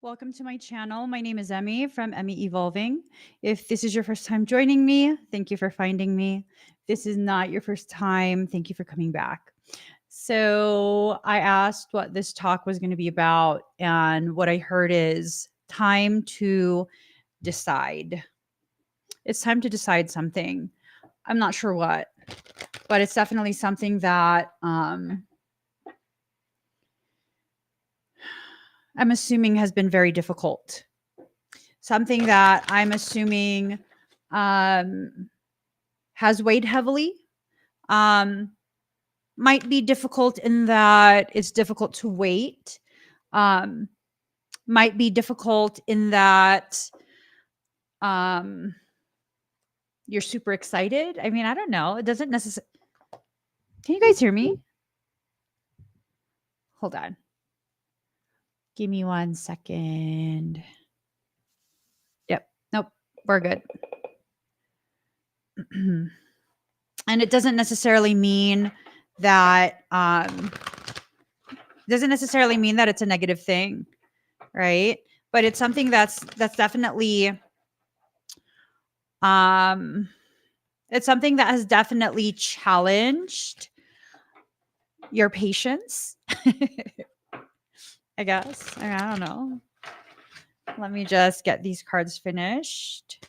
Welcome to my channel. My name is Emmy from Emmy Evolving. If this is your first time joining me, thank you for finding me. If this is not your first time, thank you for coming back. So, I asked what this talk was going to be about, and what I heard is time to decide. It's time to decide something. I'm not sure what, but it's definitely something that I'm assuming has been very difficult. Something that I'm assuming um, has weighed heavily. Um, might be difficult in that it's difficult to wait. Um, might be difficult in that um, you're super excited. I mean, I don't know. It doesn't necessarily. Can you guys hear me? Hold on. Give me 1 second. Yep. Nope. We're good. And it doesn't necessarily mean that it's a negative thing, right? But it's something that's definitely it's something that has definitely challenged your patience. I guess. I don't know. Let me just get these cards finished.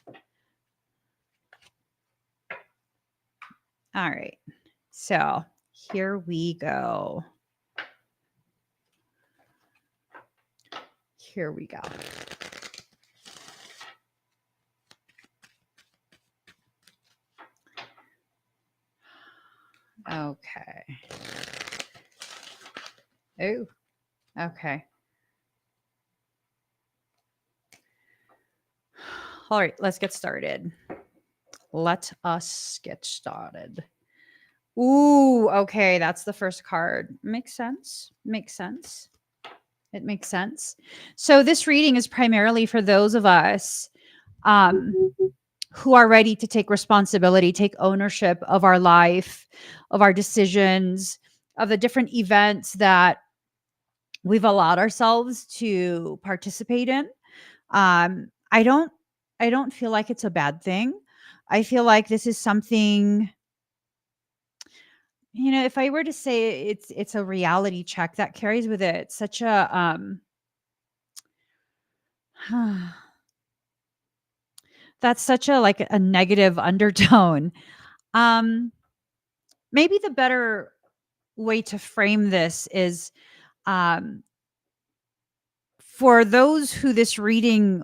All right. So here we go. Here we go. Okay. Oh, okay. All right, let's get started. Let us get started. Ooh, okay, that's the first card. Makes sense. Makes sense. It makes sense. So this reading is primarily for those of us who are ready to take responsibility, take ownership of our life, of our decisions, of the different events that we've allowed ourselves to participate in. I don't feel like it's a bad thing. I feel like this is something, if I were to say it's a reality check that carries with it such a that's such a like a negative undertone. Um maybe the better way to frame this is um for those who this reading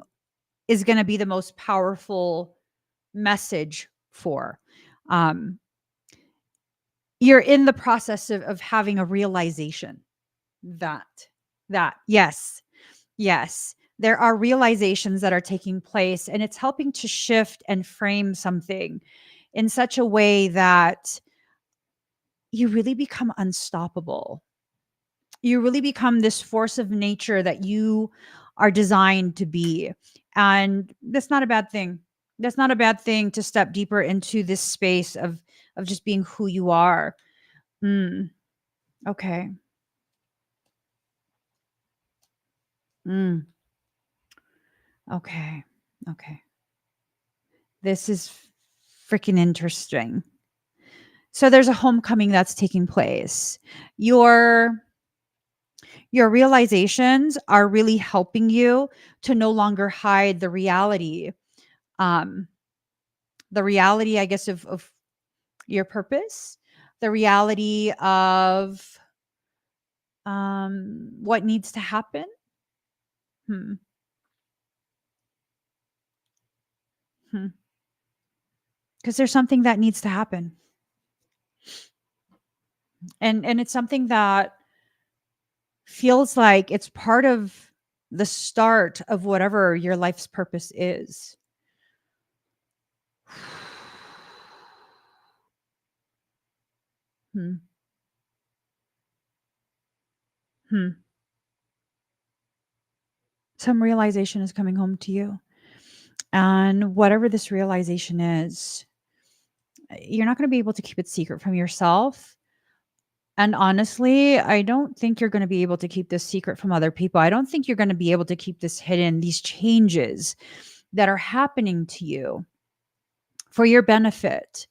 is going to be the most powerful message for. Um you're in the process of having a realization that yes, yes, there are realizations that are taking place, and it's helping to shift and frame something in such a way that you really become unstoppable. You really become this force of nature that you are designed to be. And that's not a bad thing. That's not a bad thing to step deeper into this space of just being who you are. Mm, okay. Mm, okay. Okay. This is freaking interesting. So there's a homecoming that's taking place. Your your realizations are really helping you to no longer hide um the reality, I guess, of your purpose, the reality of what needs to happen. Hmm. Hmm. Because there's something that needs to happen. And it's something that feels like it's part of the start of whatever your life's purpose is. Hmm. Hmm. Some realization is coming home to you. And whatever this realization is, you're not going to be able to keep it secret from yourself. And honestly, I don't think you're going to be able to keep this secret from other people. I don't think you're going to be able to keep this hidden, these changes that are happening to you for your benefit.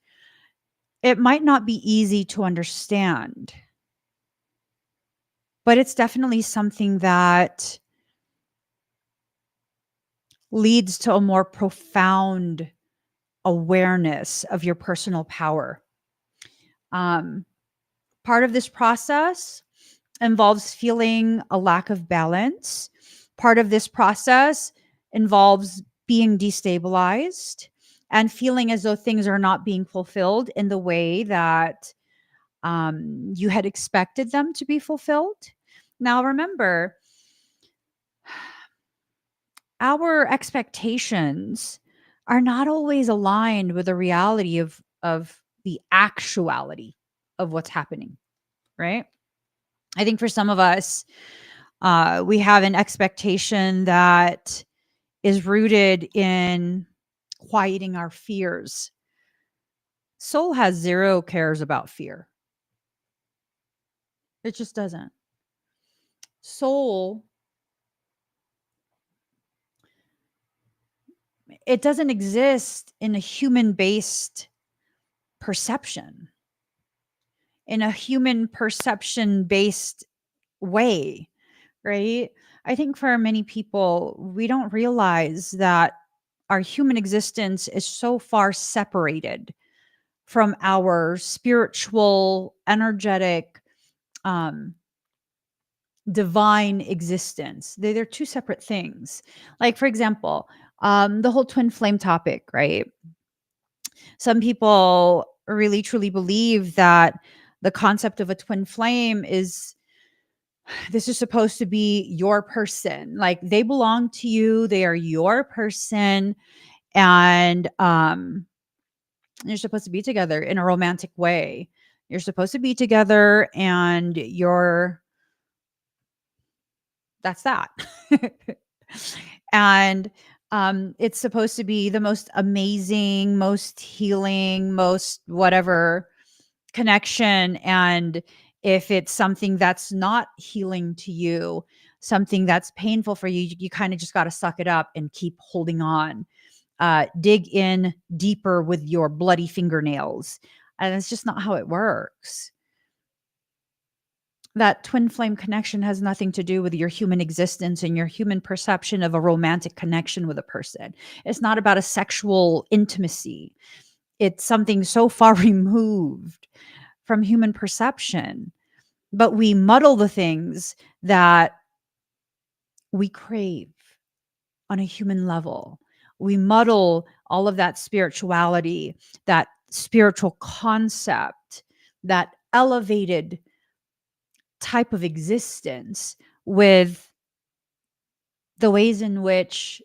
It might not be easy to understand, but it's definitely something that leads to a more profound awareness of your personal power. Um, Part of this process involves feeling a lack of balance. Part of this process involves being destabilized and feeling as though things are not being fulfilled in the way that you had expected them to be fulfilled. Now, remember, our expectations are not always aligned with the reality of the actuality of what's happening, right? I think for some of us, we have an expectation that is rooted in quieting our fears. Soul has zero cares about fear. It just doesn't. Soul, it doesn't exist in a human based perception, in a human perception based way, right? I think for many people, we don't realize that our human existence is so far separated from our spiritual, energetic, um, divine existence. They're two separate things. Like, for example, the whole twin flame topic, right? Some people really truly believe that the concept of a twin flame is this is supposed to be your person. Like they belong to you, they are your person, and you're supposed to be together in a romantic way. You're supposed to be together, and that's that. And it's supposed to be the most amazing, most healing, most whatever connection. And if it's something that's not healing to you, something that's painful for you, you kind of just got to suck it up and keep holding on. Dig in deeper with your bloody fingernails. And it's just not how it works. That twin flame connection has nothing to do with your human existence and your human perception of a romantic connection with a person. It's not about a sexual intimacy. It's something so far removed from human perception. But we muddle the things that we crave on a human level. We muddle all of that spirituality, that spiritual concept, that elevated type of existence with the ways in which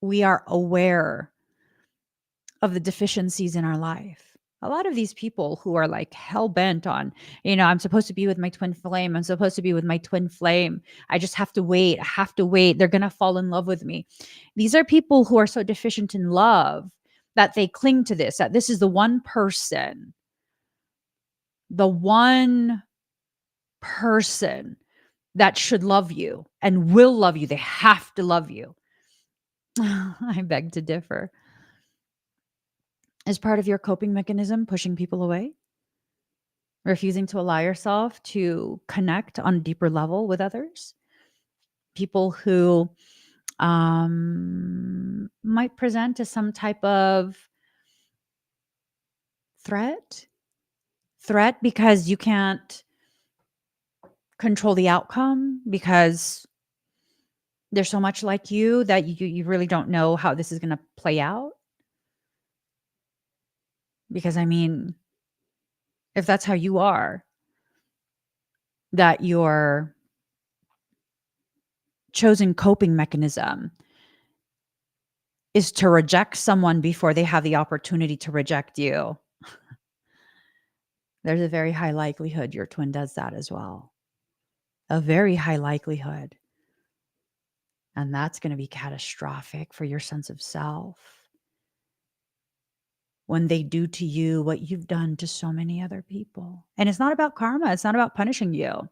we are aware of the deficiencies in our life. A lot of these people who are like hell bent on, I'm supposed to be with my twin flame. I'm supposed to be with my twin flame. I just have to wait. I have to wait. They're going to fall in love with me. These are people who are so deficient in love that they cling to this, that this is the one person, the one person that should love you and will love you. They have to love you. I beg to differ. Is part of your coping mechanism pushing people away? Refusing to allow yourself to connect on a deeper level with others? People who might present as some type of threat? Threat because you can't control the outcome, because they're so much like you that you really don't know how this is going to play out. Because I mean, if that's how you are, that your chosen coping mechanism is to reject someone before they have the opportunity to reject you, there's a very high likelihood your twin does that as well. A very high likelihood. And that's going to be catastrophic for your sense of self. when they do to you what you've done to so many other people. And it's not about karma, it's not about punishing you.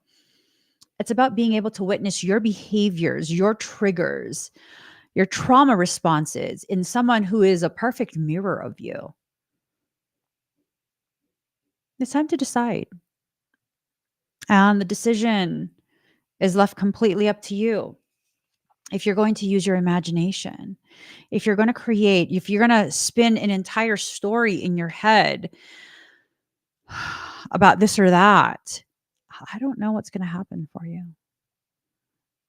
It's about being able to witness your behaviors, your triggers, your trauma responses in someone who is a perfect mirror of you. It's time to decide. And the decision is left completely up to you. If you're going to use your imagination, if you're going to create, if you're going to spin an entire story in your head about this or that, I don't know what's going to happen for you.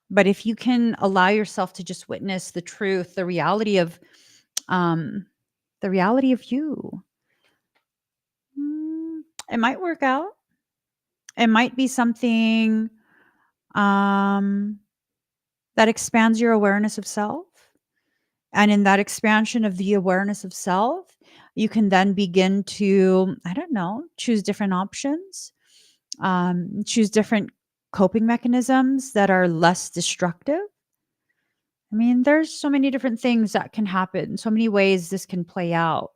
But if you can allow yourself to just witness the truth, um, the reality of you, it might work out. It might be something um, that expands your awareness of self. And in that expansion of the awareness of self, you can then begin to, I don't know, choose different options, choose different coping mechanisms that are less destructive. I mean, there's so many different things that can happen, so many ways this can play out.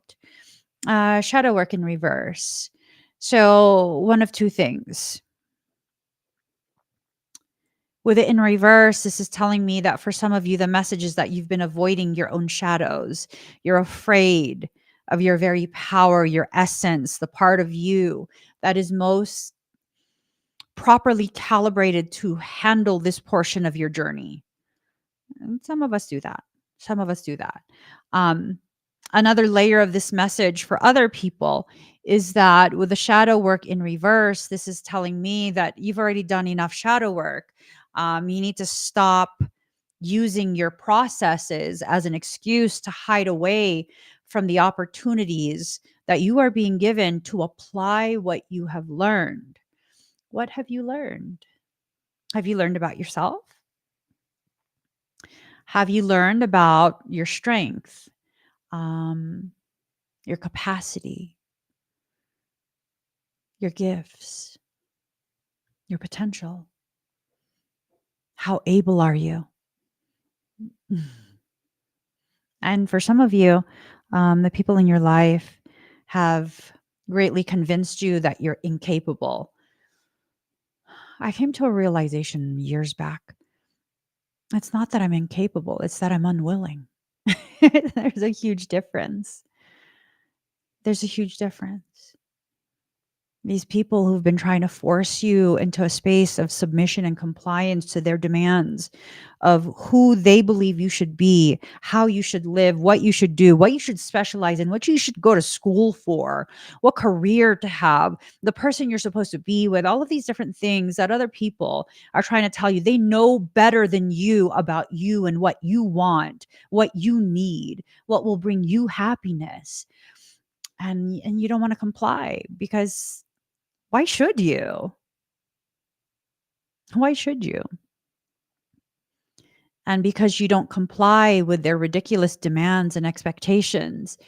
Shadow work in reverse. So, one of two things. With it in reverse, this is telling me that for some of you, the message is that you've been avoiding your own shadows. You're afraid of your very power, your essence, the part of you that is most properly calibrated to handle this portion of your journey. And some of us do that. Some of us do that. Um, Another layer of this message for other people is that with the shadow work in reverse, this is telling me that you've already done enough shadow work. You need to stop using your processes as an excuse to hide away from the opportunities that you are being given to apply what you have learned. What have you learned? Have you learned about yourself? Have you learned about your strength, um, your capacity, your gifts, your potential? How able are you? And for some of you, the people in your life have greatly convinced you that you're incapable. I came to a realization years back. It's not that I'm incapable, it's that I'm unwilling. There's a huge difference. There's a huge difference. These people who've been trying to force you into a space of submission and compliance to their demands of who they believe you should be, how you should live, what you should do, what you should specialize in, what you should go to school for, what career to have, the person you're supposed to be with, all of these different things that other people are trying to tell you. They know better than you about you and what you want, what you need, what will bring you happiness. And you don't want to comply because why should you? Why should you? And because you don't comply with their ridiculous demands and expectations,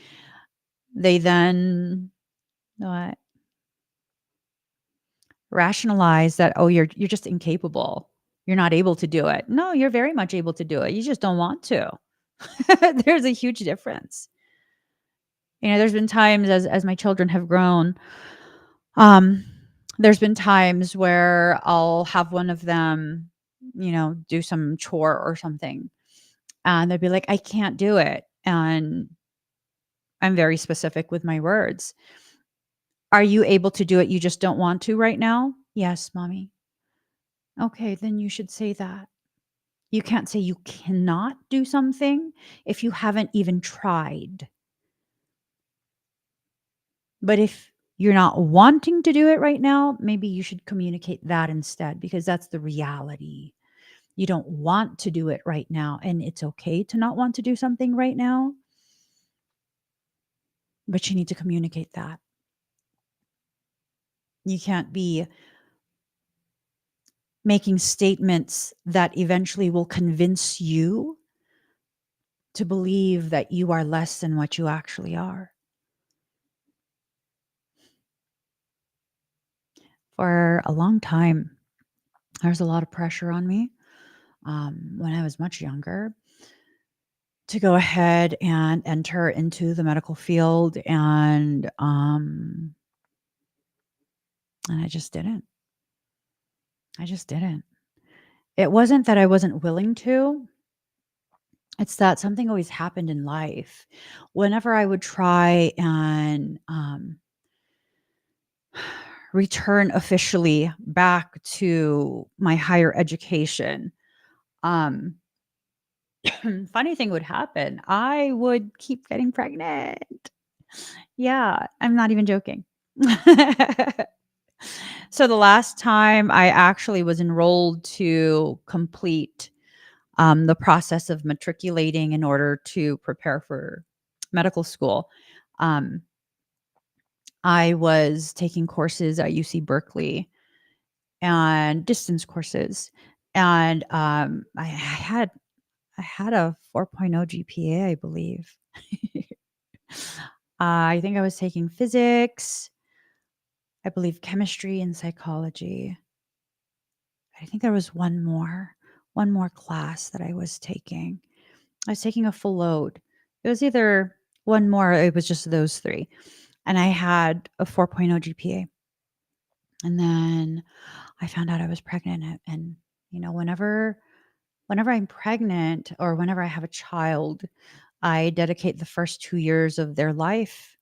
they then what? Rationalize that, oh, you're just incapable. You're not able to do it. No, you're very much able to do it. You just don't want to. There's a huge difference. There's been times as my children have grown, um, there's been times where I'll have one of them, do some chore or something. And they'd be like, "I can't do it." And I'm very specific with my words. "Are you able to do it? You just don't want to right now?" "Yes, mommy." "Okay, then you should say that. You can't say you cannot do something if you haven't even tried. But if you're not wanting to do it right now, maybe you should communicate that instead because that's the reality. You don't want to do it right now, and it's okay to not want to do something right now, but you need to communicate that. You can't be making statements that eventually will convince you to believe that you are less than what you actually are. For a long time, there was a lot of pressure on me when I was much younger to go ahead and enter into the medical field, and I just didn't. I just didn't. It wasn't that I wasn't willing to, it's that something always happened in life. Whenever I would try and, return officially back to my higher education, um, funny thing would happen. I would keep getting pregnant. Yeah, I'm not even joking. So the last time I actually was enrolled to complete the process of matriculating in order to prepare for medical school, um, I was taking courses at UC Berkeley and distance courses, and I had a 4.0 GPA, I believe. I think I was taking physics, I believe chemistry and psychology. I think there was one more class that I was taking. I was taking a full load. It was either one more, or it was just those 3. And I had a 4.0 GPA. And then I found out I was pregnant, and whenever I'm pregnant or whenever I have a child, I dedicate the first 2 years of their life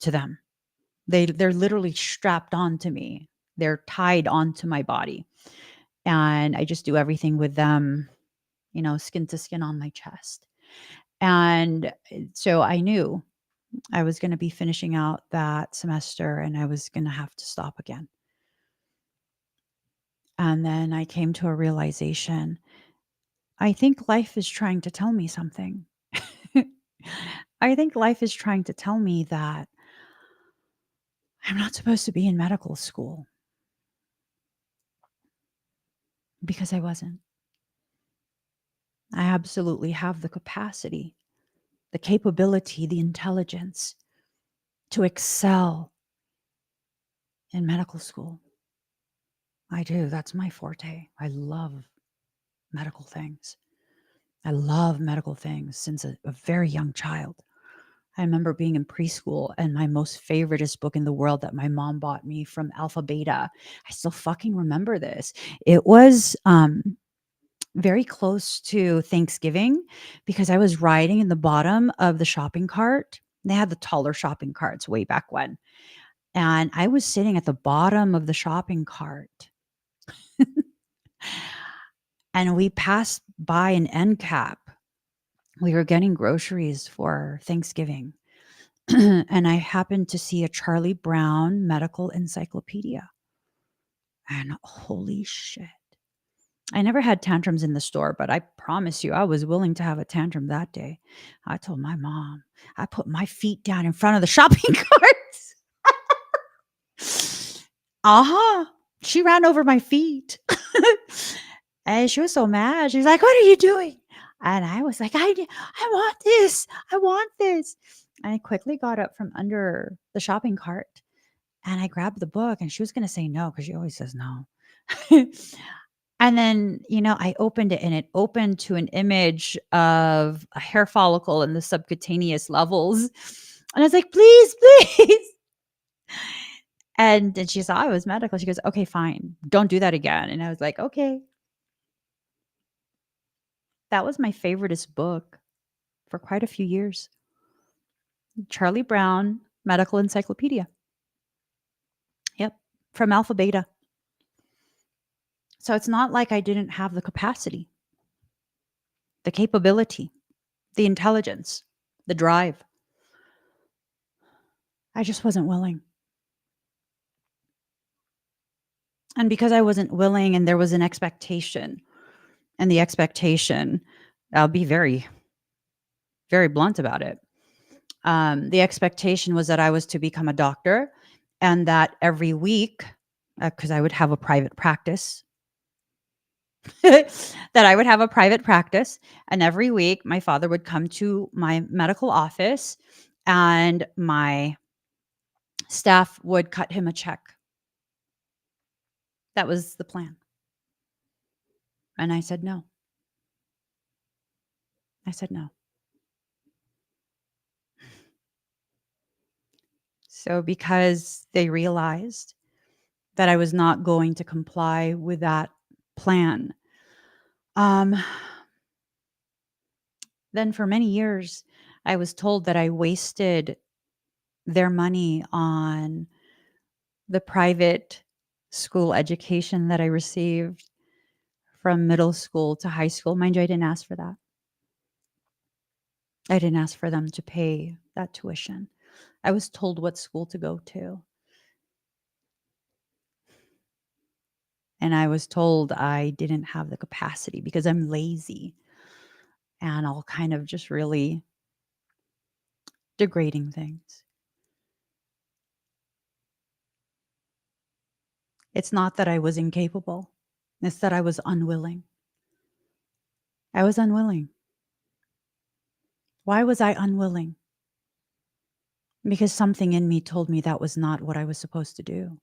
to them. They're literally strapped onto me. They're tied onto my body. And I just do everything with them, skin to skin on my chest. And so I knew I was going to be finishing out that semester and I was going to have to stop again. And then I came to a realization. I think life is trying to tell me something. I think life is trying to tell me that I'm not supposed to be in medical school, because I wasn't. I absolutely have the capacity, the capability, the intelligence to excel in medical school. I do. That's my forte. I love medical things. I love medical things since a very young child. I remember being in preschool and my most favoriteest book in the world that my mom bought me from Alpha Beta. I still fucking remember this. It was very close to Thanksgiving because I was riding in the bottom of the shopping cart. They had the taller shopping carts way back when. And I was sitting at the bottom of the shopping cart, and we passed by an end cap. We were getting groceries for Thanksgiving. And I happened to see a Charlie Brown medical encyclopedia. And holy shit. I never had tantrums in the store, but I promise you, I was willing to have a tantrum that day. I told my mom, I put my feet down in front of the shopping carts. Uh-huh. She ran over my feet. And she was so mad. She was like, "What are you doing?" And I was like, I want this. I want this. And I quickly got up from under the shopping cart and I grabbed the book, and she was going to say no because she always says no. And then, I opened it and it opened to an image of a hair follicle in the subcutaneous levels. And I was like, "Please, please." And then she saw I was medical. She goes, "Okay, fine. Don't do that again." And I was like, "Okay." That was my favoriteest book for quite a few years. Charlie Brown Medical Encyclopedia. Yep. From Alpha Beta. So it's not like I didn't have the capacity, the capability, the intelligence, the drive. I just wasn't willing. And because I wasn't willing and there was an expectation, and the expectation, I'll be very, very blunt about it. The expectation was that I was to become a doctor and that every week, because I would have a private practice, that I would have a private practice. And every week, my father would come to my medical office and my staff would cut him a check. That was the plan. And I said no. I said no. So, because they realized that I was not going to comply with that plan, um, then for many years, I was told that I wasted their money on the private school education that I received from middle school to high school. Mind you, I didn't ask for that. I didn't ask for them to pay that tuition. I was told what school to go to. And I was told I didn't have the capacity because I'm lazy and all kind of just really degrading things. It's not that I was incapable. It's that I was unwilling. I was unwilling. Why was I unwilling? Because something in me told me that was not what I was supposed to do.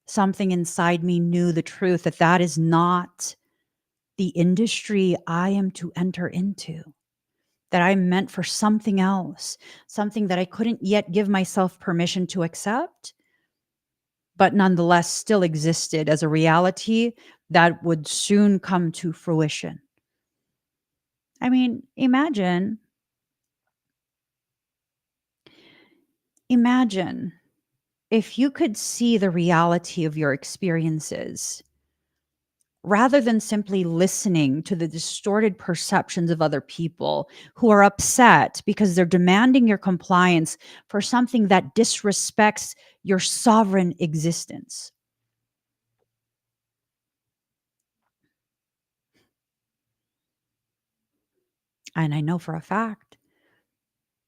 Something inside me knew the truth that that is not the industry I am to enter into, that I'm meant for something else, something that I couldn't yet give myself permission to accept, but nonetheless still existed as a reality that would soon come to fruition. I mean, imagine if you could see the reality of your experiences rather than simply listening to the distorted perceptions of other people who are upset because they're demanding your compliance for something that disrespects your sovereign existence. And I know for a fact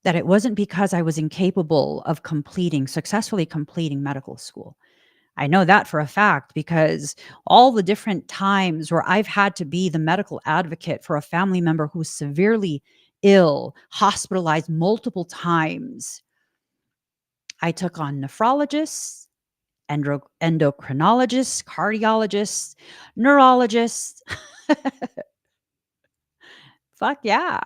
that it wasn't because I was incapable of successfully completing medical school. I know that for a fact because all the different times where I've had to be the medical advocate for a family member who's severely ill, hospitalized multiple times, I took on nephrologists, endocrinologists, cardiologists, neurologists. Fuck yeah.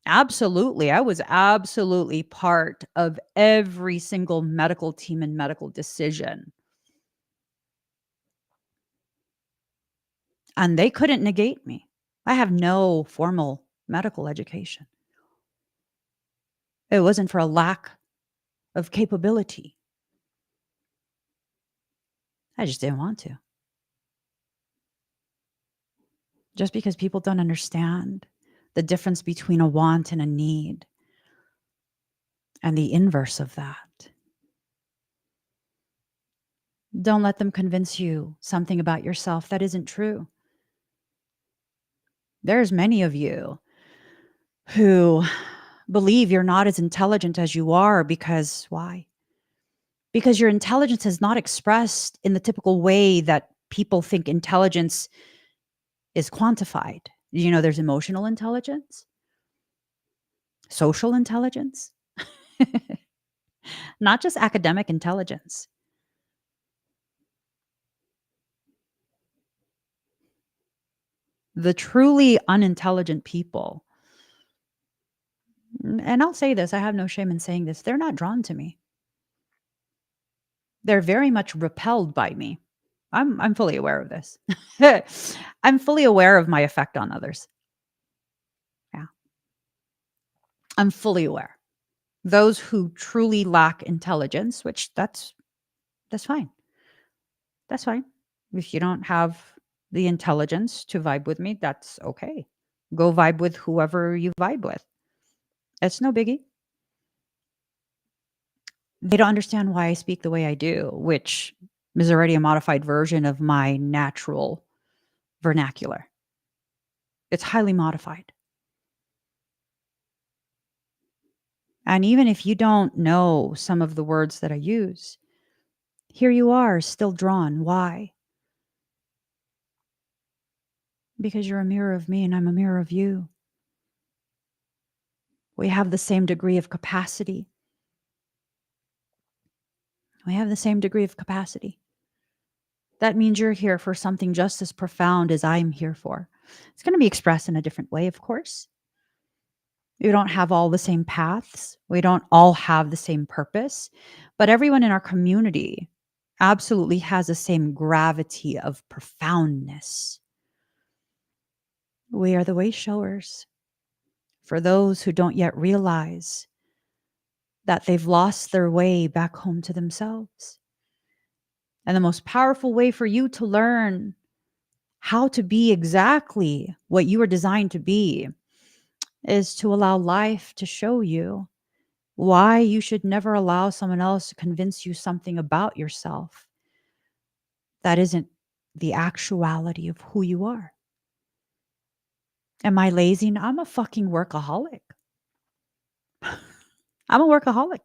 Absolutely. I was absolutely part of every single medical team and medical decision. And they couldn't negate me. I have no formal medical education. It wasn't for a lack of capability. I just didn't want to. Just because people don't understand the difference between a want and a need and the inverse of that. Don't let them convince you something about yourself that isn't true. There's many of you who believe you're not as intelligent as you are because why? Because your intelligence is not expressed in the typical way that people think intelligence is quantified. You know, there's emotional intelligence, social intelligence, not just academic intelligence. The truly unintelligent people, and I'll say this, I have no shame in saying this, they're not drawn to me. They're very much repelled by me. I'm fully aware of this. I'm fully aware of my effect on others. Yeah, I'm fully aware. Those who truly lack intelligence, which that's fine. That's fine. If you don't have the intelligence to vibe with me, that's okay. Go vibe with whoever you vibe with. It's no biggie. They don't understand why I speak the way I do, which is already a modified version of my natural vernacular. It's highly modified. And even if you don't know some of the words that I use, here you are still drawn. Why? Because you're a mirror of me and I'm a mirror of you. We have the same degree of capacity. We have the same degree of capacity. That means you're here for something just as profound as I'm here for. It's going to be expressed in a different way, of course. We don't have all the same paths. We don't all have the same purpose, but everyone in our community absolutely has the same gravity of profoundness. We are the way showers for those who don't yet realize that they've lost their way back home to themselves. And the most powerful way for you to learn how to be exactly what you were designed to be is to allow life to show you why you should never allow someone else to convince you something about yourself that isn't the actuality of who you are. Am I lazy? I'm a fucking workaholic. I'm a workaholic.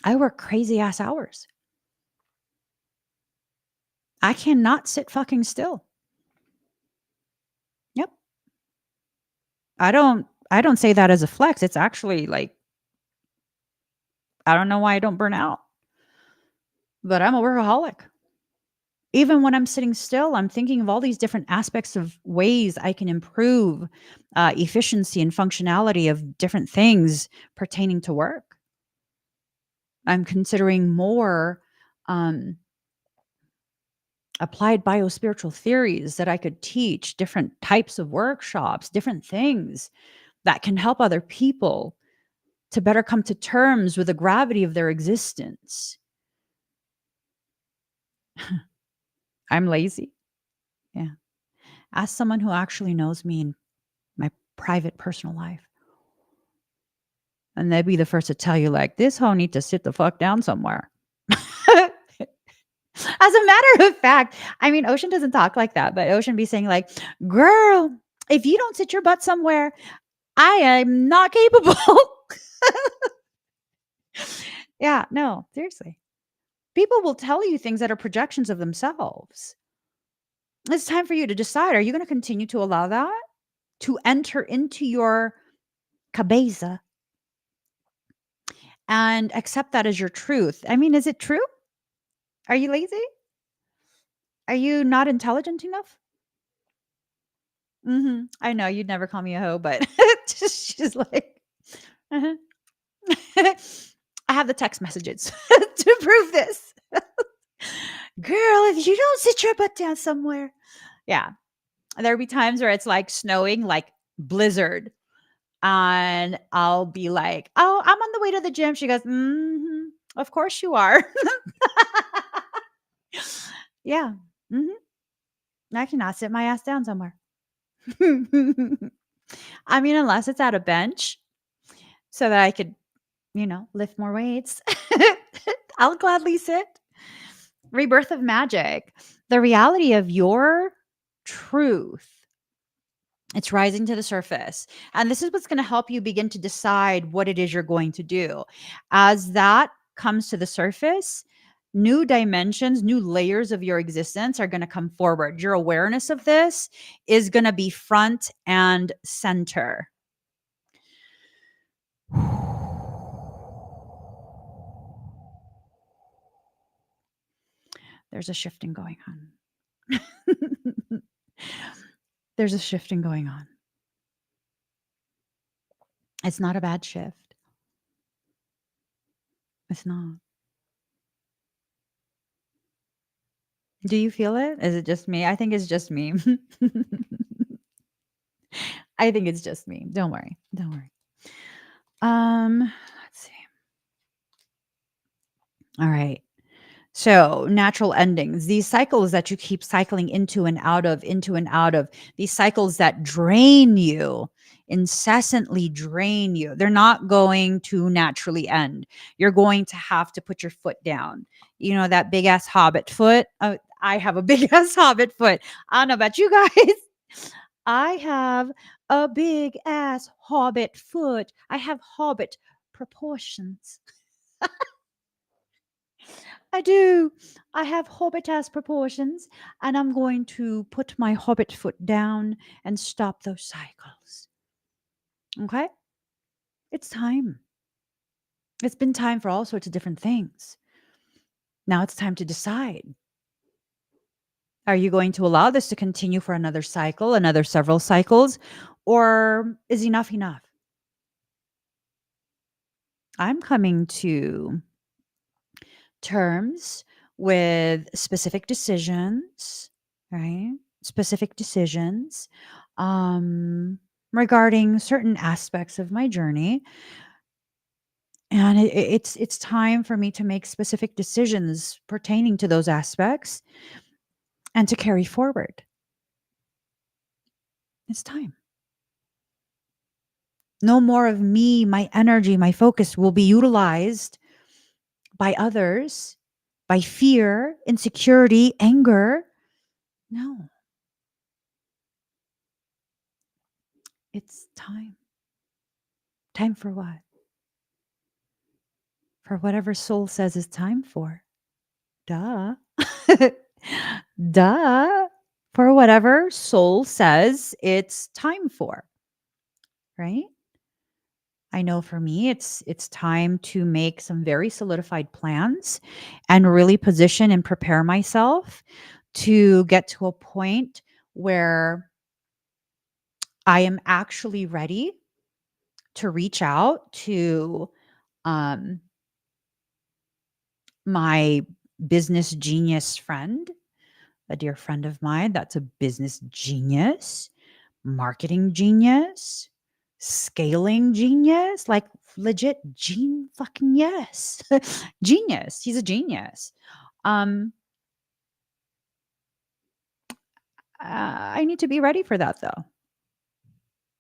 I work crazy ass hours. I cannot sit fucking still. Yep. I don't say that as a flex. It's actually like I don't know why I don't burn out. But I'm a workaholic. Even when I'm sitting still, I'm thinking of all these different aspects of ways I can improve efficiency and functionality of different things pertaining to work. I'm considering more um, applied biospiritual theories that I could teach, different types of workshops, different things that can help other people to better come to terms with the gravity of their existence. I'm lazy. Yeah. Ask someone who actually knows me in my private personal life. And they'd be the first to tell you, like, this hoe need to sit the fuck down somewhere. As a matter of fact, I mean, Ocean doesn't talk like that, but Ocean be saying, like, girl, if you don't sit your butt somewhere, I am not capable. Yeah, no, seriously. People will tell you things that are projections of themselves. It's time for you to decide, are you going to continue to allow that to enter into your cabeza and accept that as your truth? I mean, is it true? Are you lazy? Are you not intelligent enough? I know you'd never call me a hoe, but she's like, uh-huh. I have the text messages to prove this. Girl, if you don't sit your butt down somewhere. Yeah. There'll be times where it's like snowing, like blizzard. And I'll be like, oh, I'm on the way to the gym. She goes, of course you are. Yeah. hmm I cannot sit my ass down somewhere. I mean, unless it's at a bench so that I could, lift more weights. I'll gladly sit. Rebirth of magic. The reality of your truth. It's rising to the surface. And this is what's going to help you begin to decide what it is you're going to do. As that comes to the surface, new dimensions, new layers of your existence are going to come forward. Your awareness of this is going to be front and center. There's a shifting going on. There's a shifting going on. It's not a bad shift. It's not. Do you feel it? Is it just me? I think it's just me. I think it's just me. Don't worry. Don't worry. Let's see. All right. So, natural endings, these cycles that you keep cycling into and out of, these cycles that drain you, incessantly drain you, they're not going to naturally end. You're going to have to put your foot down. You know, that big ass hobbit foot. I have a big ass hobbit foot. I don't know about you guys. I have a big ass hobbit foot. I have hobbit proportions. I do. I have hobbit ass proportions, and I'm going to put my hobbit foot down and stop those cycles. Okay? It's time. It's been time for all sorts of different things. Now it's time to decide. Are you going to allow this to continue for another cycle, another several cycles? Or is enough enough? I'm coming to terms with specific decisions, right? Specific decisions um, regarding certain aspects of my journey. And it's time for me to make specific decisions pertaining to those aspects and to carry forward. It's time. No more of me, my energy, my focus will be utilized by others, by fear, insecurity, anger. No, it's time. Time for what? For whatever soul says is time for. Duh. Duh. For whatever soul says it's time for, right? I know for me it's time to make some very solidified plans and really position and prepare myself to get to a point where I am actually ready to reach out to um, my business genius friend, a dear friend of mine that's a business genius, marketing genius, scaling genius, like legit fucking yes. Genius. He's a genius. Um I need to be ready for that though,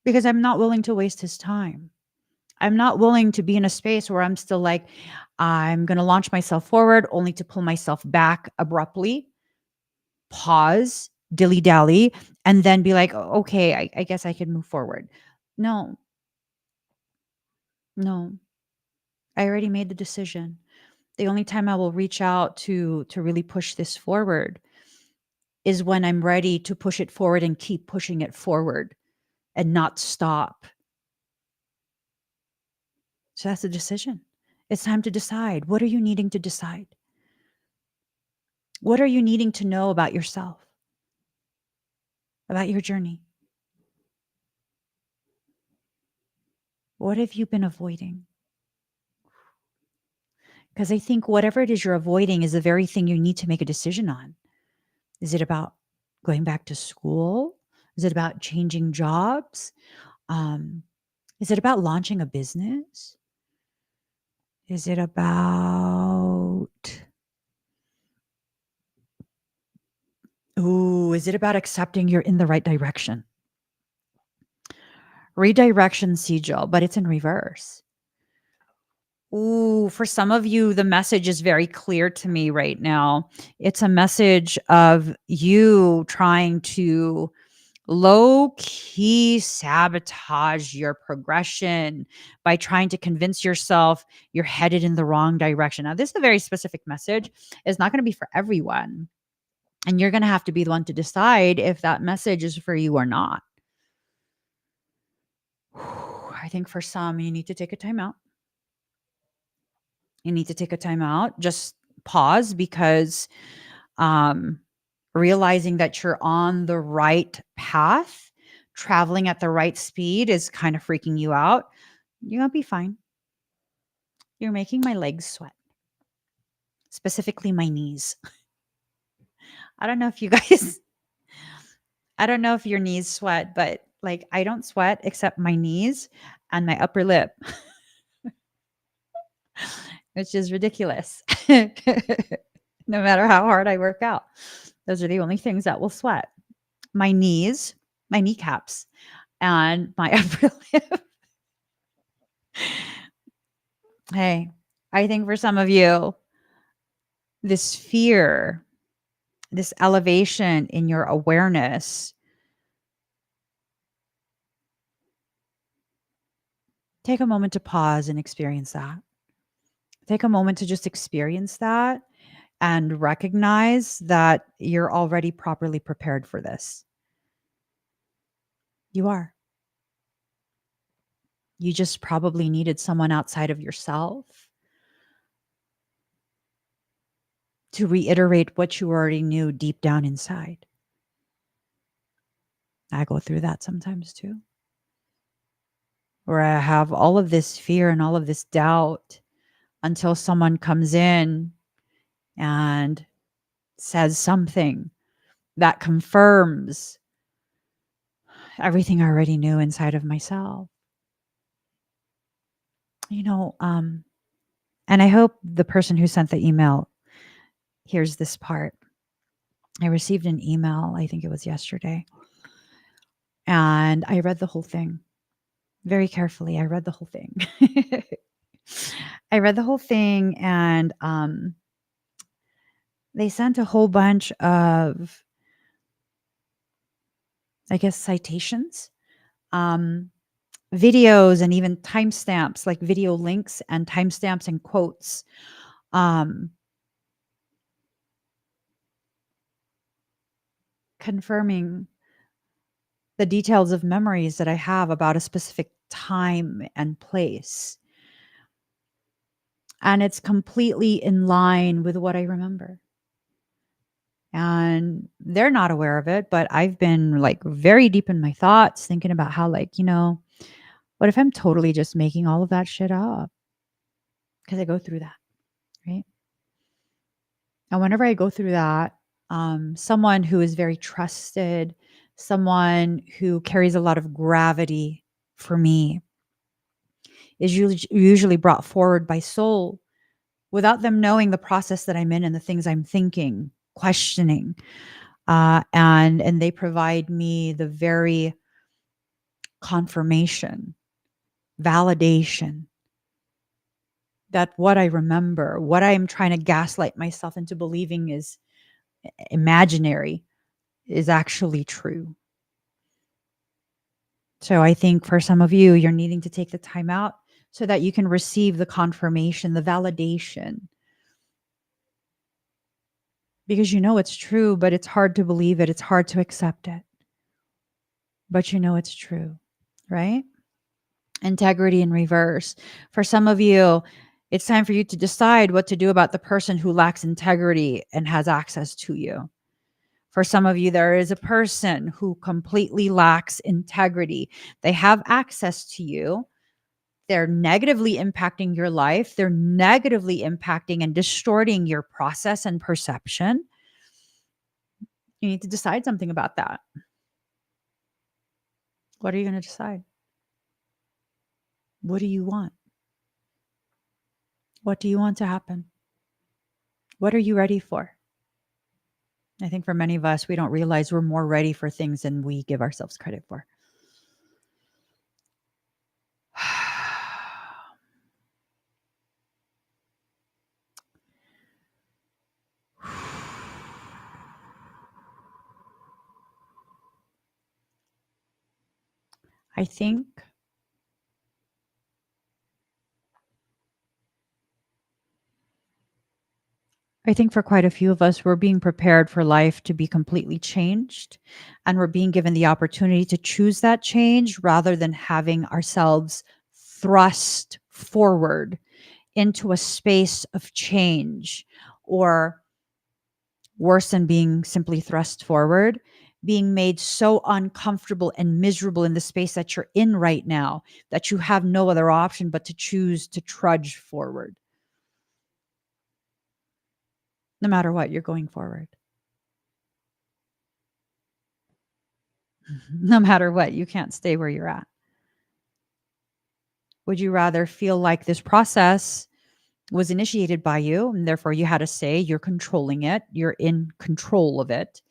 because I'm not willing to waste his time. I'm not willing to be in a space where I'm still like, I'm going to launch myself forward only to pull myself back abruptly, pause, dilly dally, and then be like, okay, I guess I can move forward. No, no, I already made the decision. The only time I will reach out to really push this forward is when I'm ready to push it forward and keep pushing it forward and not stop. So that's a decision. It's time to decide. What are you needing to decide? What are you needing to know about yourself, about your journey? What have you been avoiding? Because I think whatever it is you're avoiding is the very thing you need to make a decision on. Is it about going back to school? Is it about changing jobs? Um, is it about launching a business? Is it about, is it about accepting you're in the right direction? Redirection sigil, but it's in reverse. Ooh, for some of you, the message is very clear to me right now. It's a message of you trying to low key sabotage your progression by trying to convince yourself you're headed in the wrong direction. Now, this is a very specific message. It's not going to be for everyone. And you're going to have to be the one to decide if that message is for you or not. I think for some, you need to take a time out. You need to take a time out, just pause because um, realizing that you're on the right path, traveling at the right speed is kind of freaking you out. You're going to be fine. You're making my legs sweat, specifically my knees. I don't know if you guys, I don't know if your knees sweat, but like I don't sweat except my knees and my upper lip, which is ridiculous. No matter how hard I work out, those are the only things that will sweat. My knees, my kneecaps, and my upper lip. Hey, I think for some of you, this fear, this elevation in your awareness, take a moment to pause and experience that. Take a moment to just experience that and recognize that you're already properly prepared for this. You are. You just probably needed someone outside of yourself to reiterate what you already knew deep down inside. I go through that sometimes too. where I have all of this fear and all of this doubt until someone comes in and says something that confirms everything I already knew inside of myself. You know, and I hope the person who sent the email hears this part. I received an email, I think it was yesterday, and I read the whole thing very carefully. I read the whole thing. I read the whole thing, and they sent a whole bunch of, I guess, citations, um, videos, and even timestamps, like video links and timestamps and quotes, um, confirming the details of memories that I have about a specific time and place. And it's completely in line with what I remember. And they're not aware of it, but I've been like very deep in my thoughts thinking about how, like, what if I'm totally just making all of that shit up? Because I go through that, right? And whenever I go through that, someone who is very trusted, someone who carries a lot of gravity for me, is usually brought forward by soul without them knowing the process that I'm in and the things I'm thinking, questioning. And they provide me the very confirmation, validation that what I remember, what I am trying to gaslight myself into believing is imaginary, is actually true. So I think for some of you, you're needing to take the time out so that you can receive the confirmation, the validation, because you know it's true, but it's hard to believe it. It's hard to accept it, but you know it's true, right? Integrity in reverse. For some of you, it's time for you to decide what to do about the person who lacks integrity and has access to you. For some of you, there is a person who completely lacks integrity. They have access to you. They're negatively impacting your life. They're negatively impacting and distorting your process and perception. You need to decide something about that. What are you going to decide? What do you want? What do you want to happen? What are you ready for? I think for many of us, we don't realize we're more ready for things than we give ourselves credit for. I think I think for quite a few of us, we're being prepared for life to be completely changed. And we're being given the opportunity to choose that change rather than having ourselves thrust forward into a space of change, or worse than being simply thrust forward, being made so uncomfortable and miserable in the space that you're in right now that you have no other option but to choose to trudge forward. No matter what, you're going forward. No matter what, you can't stay where you're at. Would you rather feel like this process was initiated by you and therefore you had a say, you're controlling it, you're in control of it?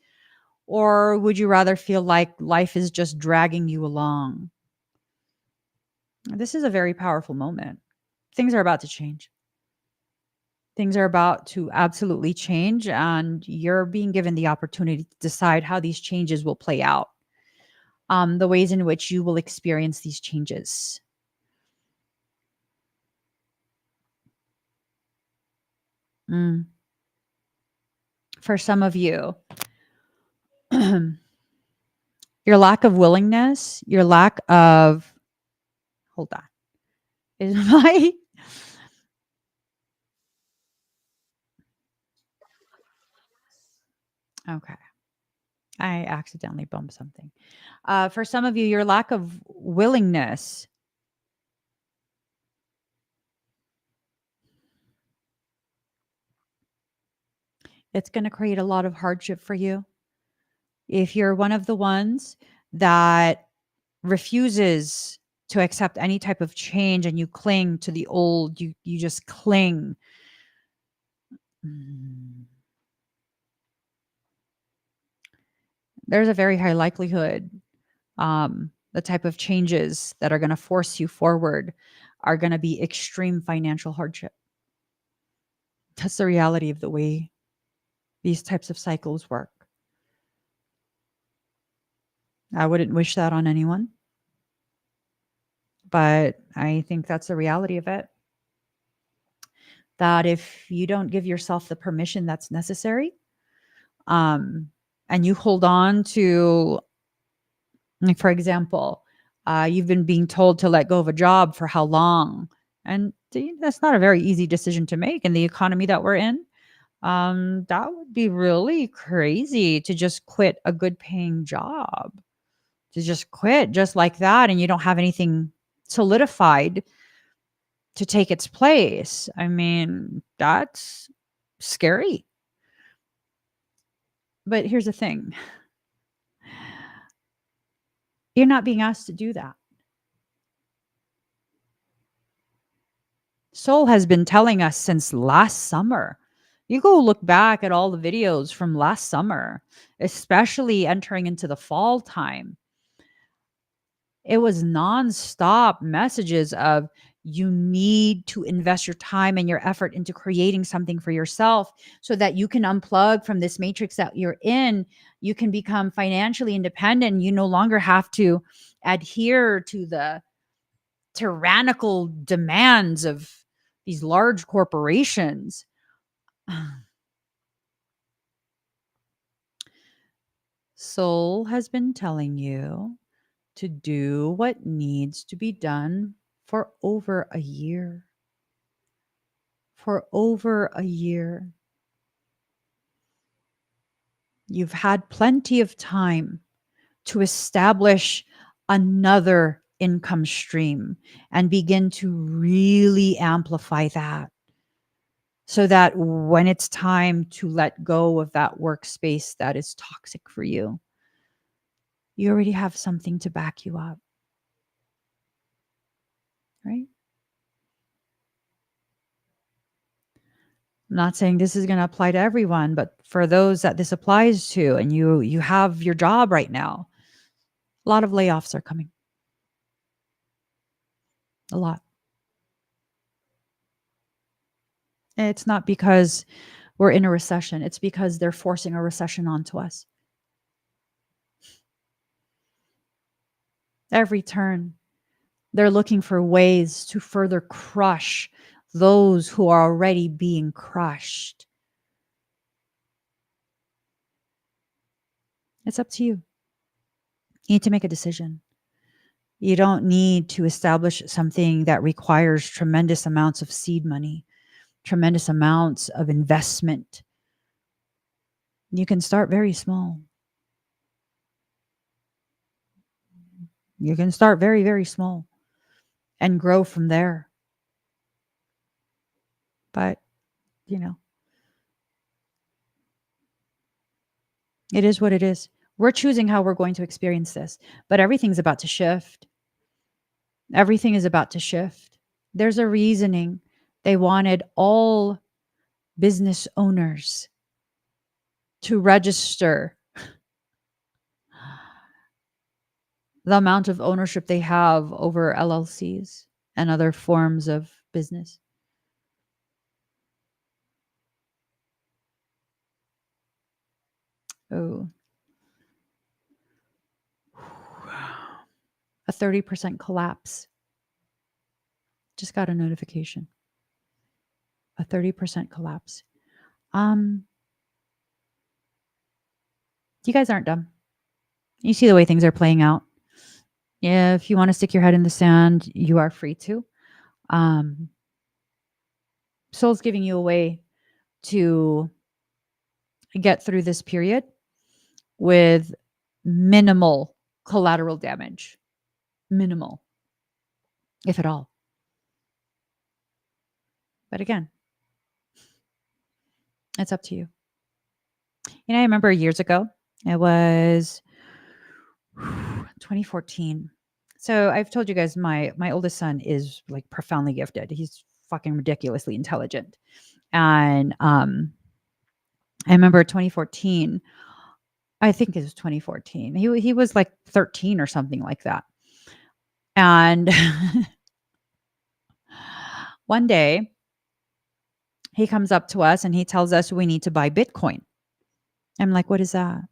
Or would you rather feel like life is just dragging you along? This is a very powerful moment. Things are about to change. Things are about to absolutely change, and you're being given the opportunity to decide how these changes will play out, the ways in which you will experience these changes. Mm. For some of you, your lack of willingness, your lack of, hold on, is my, okay. I accidentally bumped something. For some of you, your lack of willingness It's going to create a lot of hardship for you. If you're one of the ones that refuses to accept any type of change and you cling to the old, you just cling. Mm. There's a very high likelihood the type of changes that are going to force you forward are going to be extreme financial hardship. That's the reality of the way these types of cycles work. I wouldn't wish that on anyone, but I think that's the reality of it. That if you don't give yourself the permission that's necessary, um, and you hold on to, like, for example, you've been being told to let go of a job for how long? And that's not a very easy decision to make in the economy that we're in. That would be really crazy to just quit a good paying job, to just quit just like that. And you don't have anything solidified to take its place. I mean, that's scary. But here's the thing, you're not being asked to do that. Soul has been telling us since last summer. You go look back at all the videos from last summer, especially entering into the fall time. It was nonstop messages of you need to invest your time and your effort into creating something for yourself so that you can unplug from this matrix that you're in. You can become financially independent. You no longer have to adhere to the tyrannical demands of these large corporations. Soul has been telling you to do what needs to be done for over a year. For over a year. You've had plenty of time to establish another income stream and begin to really amplify that so that when it's time to let go of that workspace that is toxic for you, you already have something to back you up, right? I'm not saying this is going to apply to everyone, but for those that this applies to, and you have your job right now, a lot of layoffs are coming. A lot. And it's not because we're in a recession. It's because they're forcing a recession onto us. Every turn, they're looking for ways to further crush those who are already being crushed. It's up to you. You need to make a decision. You don't need to establish something that requires tremendous amounts of seed money, tremendous amounts of investment. You can start very small. You can start very, very small and grow from there. But, you know, it is what it is. We're choosing how we're going to experience this, but everything's about to shift. Everything is about to shift. There's a reasoning. They wanted all business owners to register the amount of ownership they have over LLCs and other forms of business. Oh, a 30% collapse. Just got a notification. A 30% collapse. You guys aren't dumb. You see the way things are playing out. If you want to stick your head in the sand, you are free to. Um, Soul's giving you a way to get through this period with minimal collateral damage. Minimal, if at all. But again, it's up to you. I remember years ago, it was 2014. So I've told you guys my oldest son is like profoundly gifted. He's fucking ridiculously intelligent. And I remember 2014. I think it was 2014. He was like 13 or something like that. And one day he comes up to us and he tells us we need to buy Bitcoin. I'm like, what is that?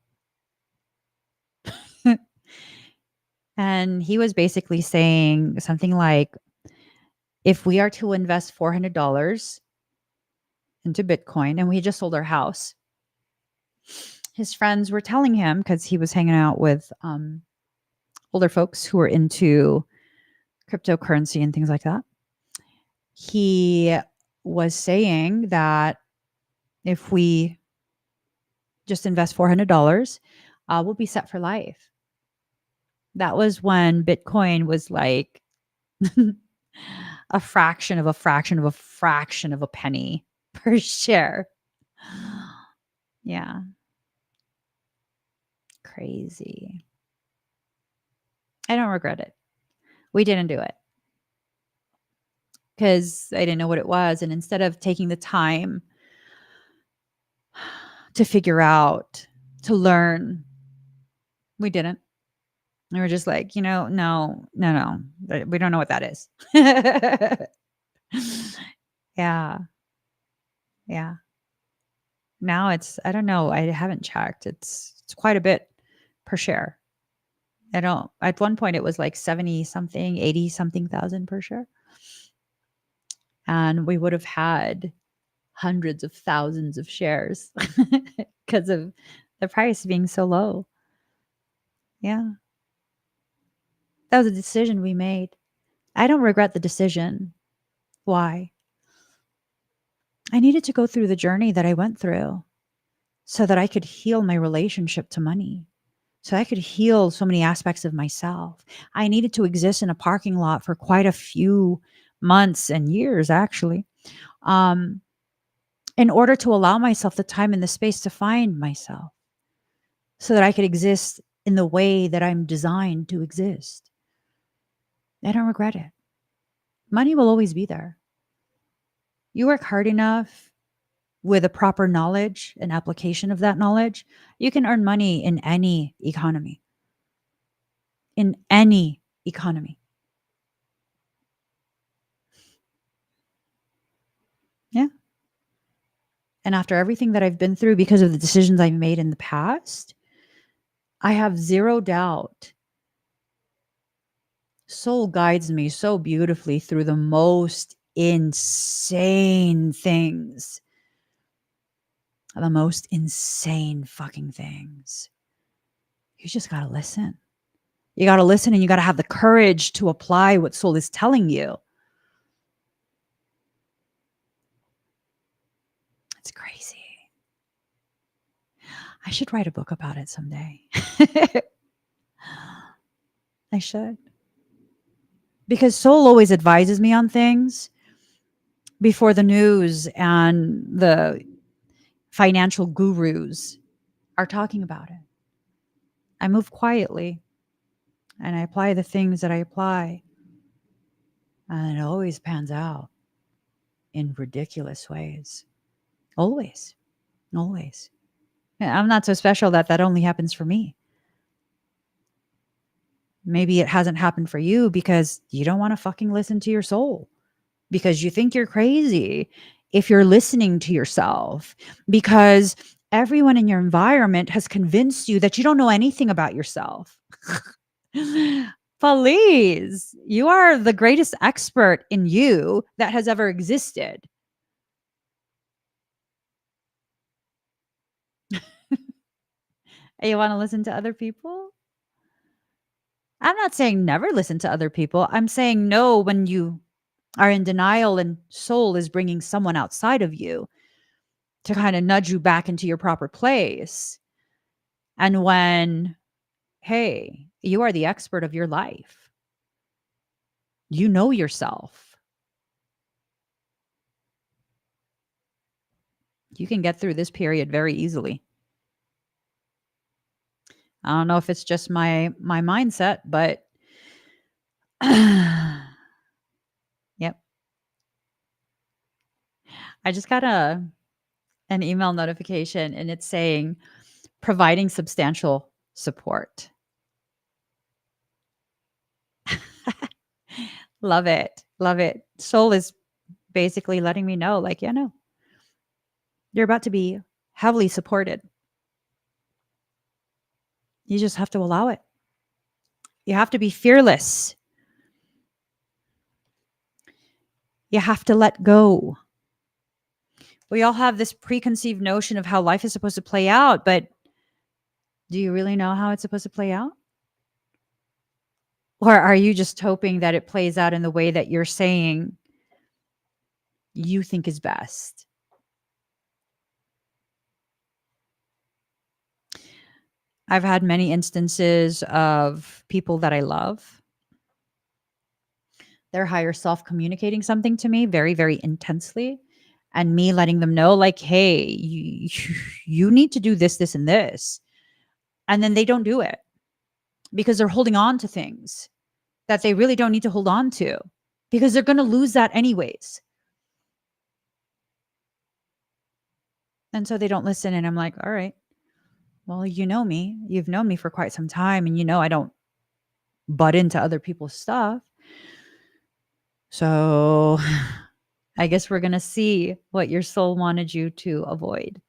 And he was basically saying something like, if we are to invest $400 into Bitcoin, and we just sold our house, his friends were telling him, because he was hanging out with older folks who were into cryptocurrency and things like that. He was saying that if we just invest $400, we'll be set for life. That was when Bitcoin was like a fraction of a fraction of a fraction of a penny per share. Yeah. Crazy. I don't regret it. We didn't do it because I didn't know what it was. And instead of taking the time to figure out, to learn, we didn't. And we're just like, no. We don't know what that is. Yeah. Yeah. Now it's, I don't know. I haven't checked. It's quite a bit per share. I don't, at one point it was like 70 something, 80 something thousand per share. And we would have had hundreds of thousands of shares because of the price being so low. Yeah. That was a decision we made. I don't regret the decision. Why? I needed to go through the journey that I went through so that I could heal my relationship to money, so I could heal so many aspects of myself. I needed to exist in a parking lot for quite a few months and years, actually, um, in order to allow myself the time and the space to find myself so that I could exist in the way that I'm designed to exist. I don't regret it. Money will always be there. You work hard enough with a proper knowledge and application of that knowledge, you can earn money in any economy. In any economy. Yeah. And after everything that I've been through because of the decisions I've made in the past, I have zero doubt. Soul guides me so beautifully through the most insane things. The most insane fucking things. You just got to listen. You got to listen and you got to have the courage to apply what soul is telling you. It's crazy. I should write a book about it someday. I should. Because soul always advises me on things before the news and the financial gurus are talking about it. I move quietly and I apply the things that I apply, and it always pans out in ridiculous ways. Always. Always. I'm not so special that that only happens for me. Maybe it hasn't happened for you because you don't want to fucking listen to your soul, because you think you're crazy if you're listening to yourself, because everyone in your environment has convinced you that you don't know anything about yourself. Please, you are the greatest expert in you that has ever existed. You want to listen to other people? I'm not saying never listen to other people. I'm saying no when you are in denial and soul is bringing someone outside of you to kind of nudge you back into your proper place. And when, hey, you are the expert of your life, you know yourself, you can get through this period very easily. I don't know if it's just my mindset, but yep. I just got an email notification and it's saying providing substantial support. Love it. Love it. Soul is basically letting me know, like, yeah, no, you're about to be heavily supported. You just have to allow it. You have to be fearless. You have to let go. We all have this preconceived notion of how life is supposed to play out, but do you really know how it's supposed to play out? Or are you just hoping that it plays out in the way that you're saying you think is best? I've had many instances of people that I love, their higher self communicating something to me very, very intensely, and me letting them know, like, hey, you need to do this, this, and this. And then they don't do it because they're holding on to things that they really don't need to hold on to because they're going to lose that anyways. And so they don't listen. And I'm like, all right, well, you know me. You've known me for quite some time. And you know, I don't butt into other people's stuff. So I guess we're going to see what your soul wanted you to avoid.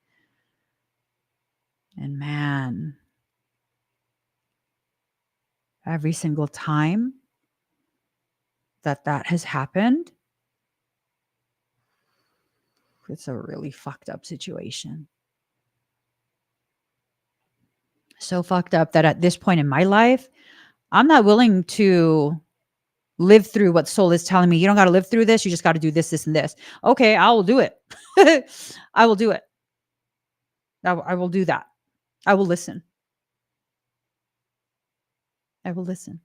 And man, every single time that has happened, it's a really fucked up situation. So fucked up that at this point in my life, I'm not willing to live through what soul is telling me. You don't got to live through this. You just got to do this, this, and this. Okay, I will do it. I will do it. I will do that. I will listen. I will listen.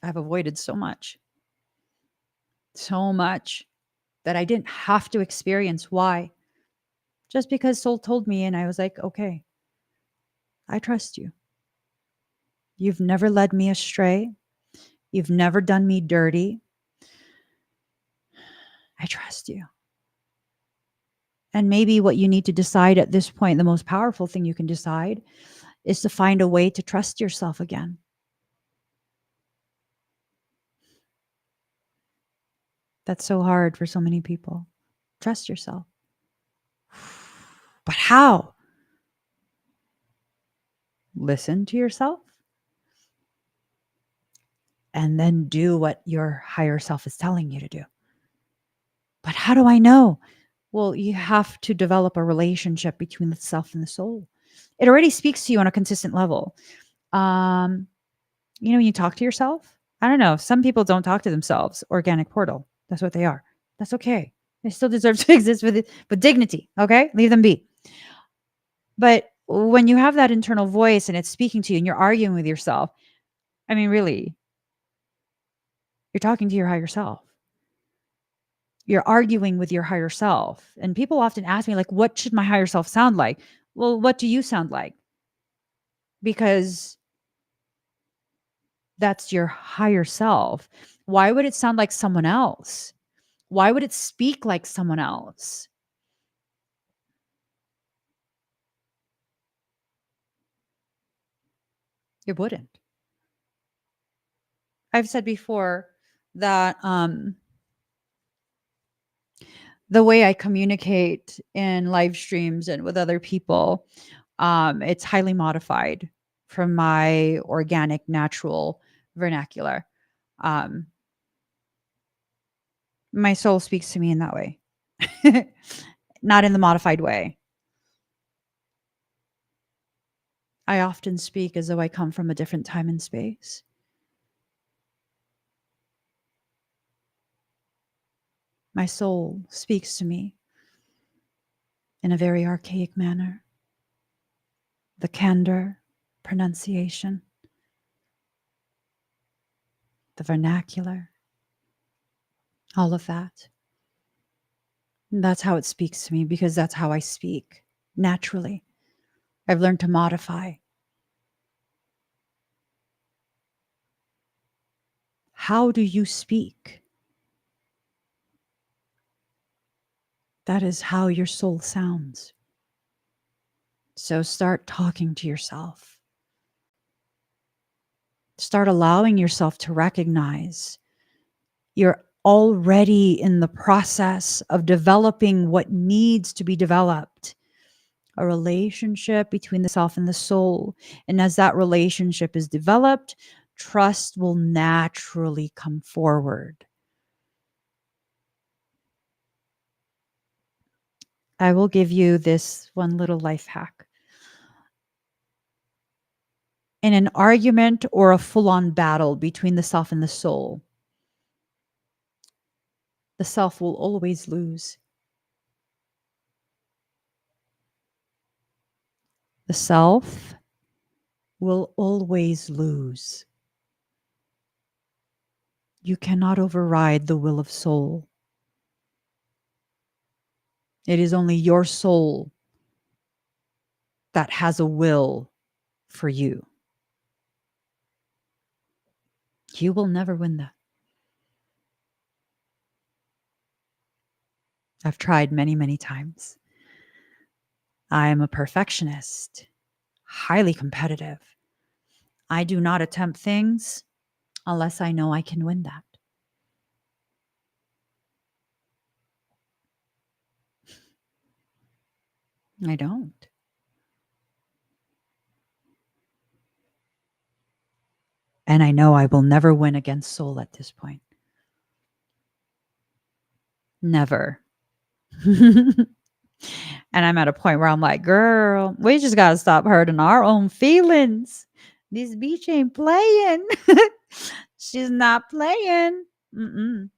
I've avoided so much that I didn't have to experience. Why? Just because soul told me, and I was like, okay, I trust you. You've never led me astray. You've never done me dirty. I trust you. And maybe what you need to decide at this point, the most powerful thing you can decide is to find a way to trust yourself again. That's so hard for so many people. Trust yourself. But how? Listen to yourself and then do what your higher self is telling you to do. But how do I know? Well, you have to develop a relationship between the self and the soul. It already speaks to you on a consistent level. Um, when you talk to yourself, I don't know. Some people don't talk to themselves. Organic portal. That's what they are. That's okay. They still deserve to exist with dignity. Okay, leave them be. But when you have that internal voice and it's speaking to you and you're arguing with yourself, I mean, really, you're talking to your higher self. You're arguing with your higher self. And people often ask me, like, what should my higher self sound like? Well, what do you sound like? Because that's your higher self. Why would it sound like someone else? Why would it speak like someone else? It wouldn't. I've said before that the way I communicate in live streams and with other people, it's highly modified from my organic, natural vernacular. Um, my soul speaks to me in that way, not in the modified way. I often speak as though I come from a different time and space. My soul speaks to me in a very archaic manner. The candor, pronunciation, the vernacular, all of that. And that's how it speaks to me because that's how I speak naturally. I've learned to modify. How do you speak? That is how your soul sounds. So start talking to yourself. Start allowing yourself to recognize you're already in the process of developing what needs to be developed, a relationship between the self and the soul. And as that relationship is developed, trust will naturally come forward. I will give you this one little life hack. In an argument or a full on battle between the self and the soul, the self will always lose. The self will always lose. You cannot override the will of soul. It is only your soul that has a will for you. You will never win that. I've tried many, many times. I am a perfectionist, highly competitive. I do not attempt things unless I know I can win that. I don't. And I know I will never win against soul at this point. Never. And I'm at a point where I'm like, girl, we just got to stop hurting our own feelings. This bitch ain't playing. She's not playing. Mm-mm.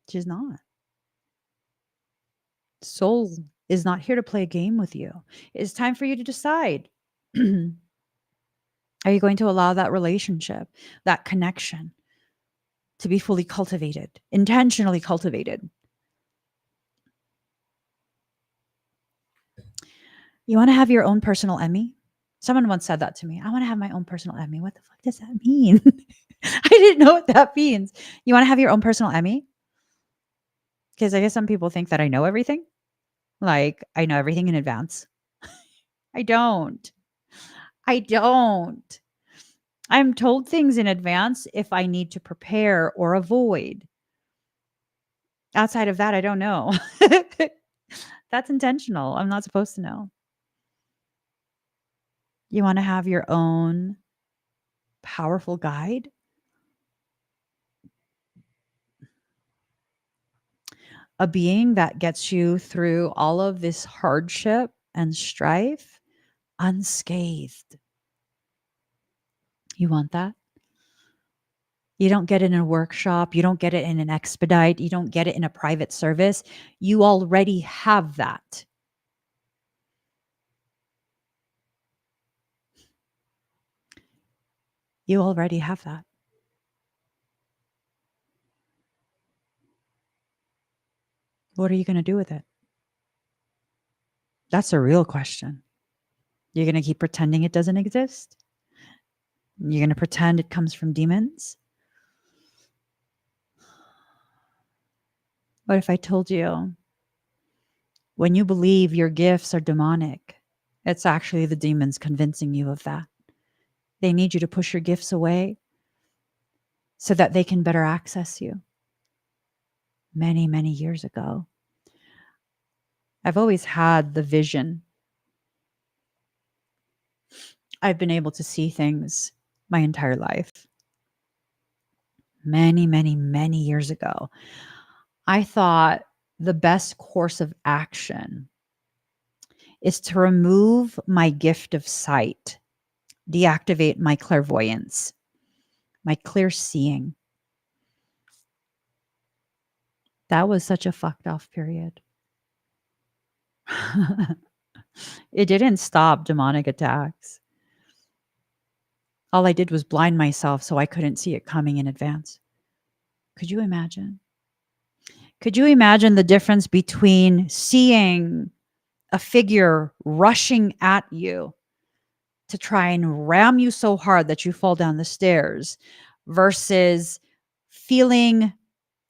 She's not. Soul is not here to play a game with you. It's time for you to decide. Are you going to allow that relationship, that connection to be fully cultivated, intentionally cultivated? You want to have your own personal Emmy? Someone once said that to me. I want to have my own personal Emmy. What the fuck does that mean? I didn't know what that means. You want to have your own personal Emmy? Because I guess some people think that I know everything. Like I know everything in advance. I don't. I don't. I'm told things in advance if I need to prepare or avoid. Outside of that, I don't know. That's intentional. I'm not supposed to know. You want to have your own powerful guide? A being that gets you through all of this hardship and strife unscathed. You want that? You don't get it in a workshop. You don't get it in an expedite. You don't get it in a private service. You already have that. You already have that. What are you going to do with it? That's a real question. You're going to keep pretending it doesn't exist? You're going to pretend it comes from demons? What if I told you when you believe your gifts are demonic, it's actually the demons convincing you of that? They need you to push your gifts away so that they can better access you. Many, many years ago, I've always had the vision. I've been able to see things my entire life. Many, many, many years ago, I thought the best course of action is to remove my gift of sight, deactivate my clairvoyance, my clear seeing. That was such a fucked off period. It didn't stop demonic attacks. All I did was blind myself so I couldn't see it coming in advance. Could you imagine? Could you imagine the difference between seeing a figure rushing at you to try and ram you so hard that you fall down the stairs versus feeling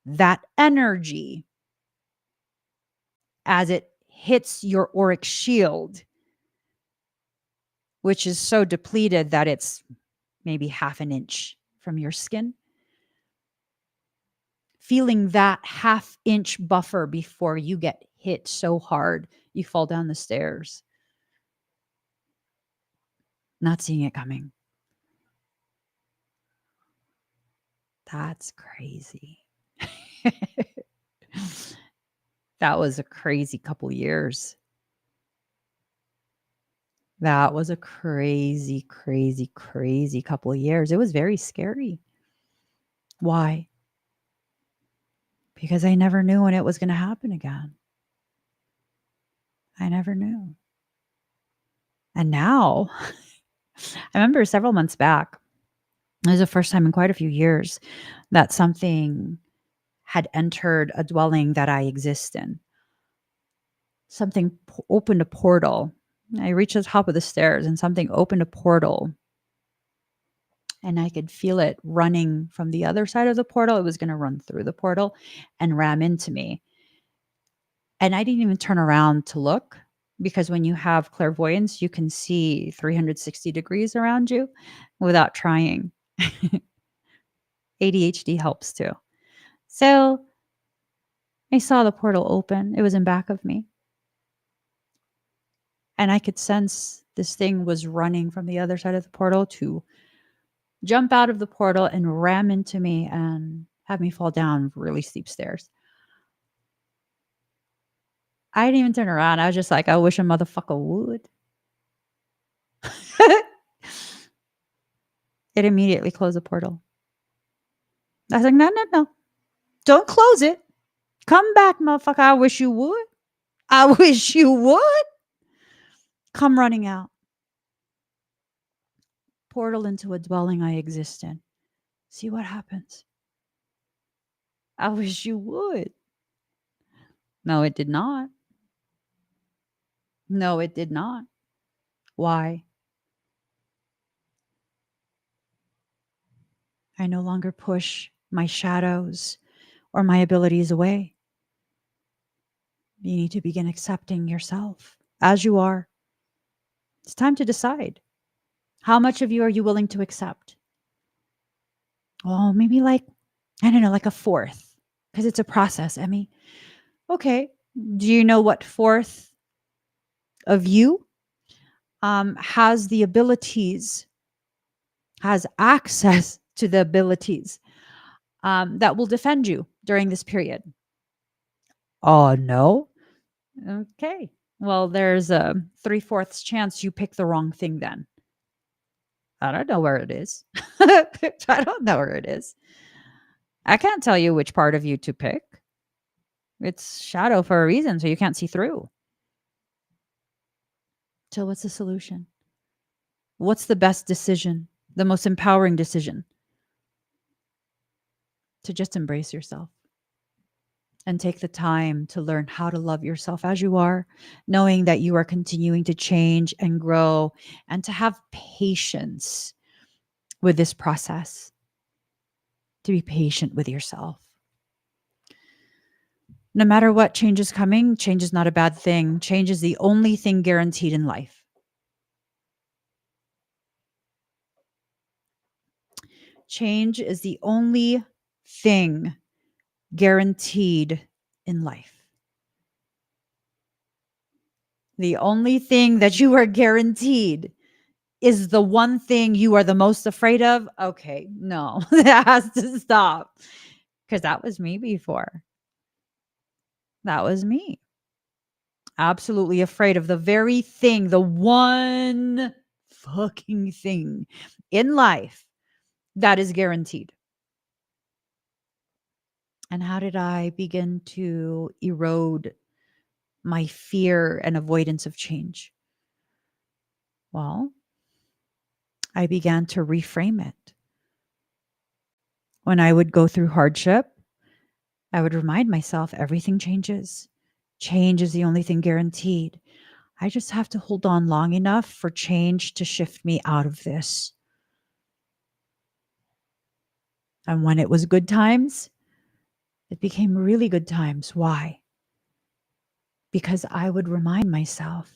that energy as it hits your auric shield, which is so depleted that it's maybe half an inch from your skin. Feeling that half-inch buffer before you get hit so hard you fall down the stairs. Not seeing it coming. That's crazy. That was a crazy couple years. That was a crazy, crazy, crazy couple of years. It was very scary. Why? Because I never knew when it was going to happen again. I never knew. And now, I remember several months back, it was the first time in quite a few years that something had entered a dwelling that I exist in. Something opened a portal. I reached the top of the stairs and something opened a portal. And I could feel it running from the other side of the portal. It was going to run through the portal and ram into me. And I didn't even turn around to look, because when you have clairvoyance, you can see 360 degrees around you without trying. ADHD helps too. So I saw the portal open. It was in back of me. And I could sense this thing was running from the other side of the portal to jump out of the portal and ram into me and have me fall down really steep stairs. I didn't even turn around. I was just like, I wish a motherfucker would. It immediately closed the portal. I was like, no, no, no. Don't close it. Come back, motherfucker. I wish you would. I wish you would. Come running out. Portal into a dwelling I exist in. See what happens. I wish you would. No, it did not. No, it did not. Why? I no longer push my shadows or my abilities away. You need to begin accepting yourself as you are. It's time to decide. How much of you are you willing to accept? Oh, maybe like, I don't know, like a fourth, because it's a process, Emmy. Okay. Do you know what fourth of you has the abilities, has access to the abilities that will defend you during this period? Oh, no. Okay. Well, there's a 3/4 chance you pick the wrong thing then. I don't know where it is. I don't know where it is. I can't tell you which part of you to pick. It's shadow for a reason, so you can't see through. So, what's the solution? What's the best decision? The most empowering decision? To just embrace yourself and take the time to learn how to love yourself as you are, knowing that you are continuing to change and grow, and to have patience with this process, to be patient with yourself. No matter what change is coming, change is not a bad thing. Change is the only thing guaranteed in life. Change is the only thing guaranteed in life. The only thing that you are guaranteed is the one thing you are the most afraid of. Okay, no, that has to stop, because that was me before. That was me. Absolutely afraid of the very thing, the one fucking thing in life that is guaranteed. And how did I begin to erode my fear and avoidance of change? Well, I began to reframe it. When I would go through hardship, I would remind myself everything changes. Change is the only thing guaranteed. I just have to hold on long enough for change to shift me out of this. And when it was good times, it became really good times. Why? Because I would remind myself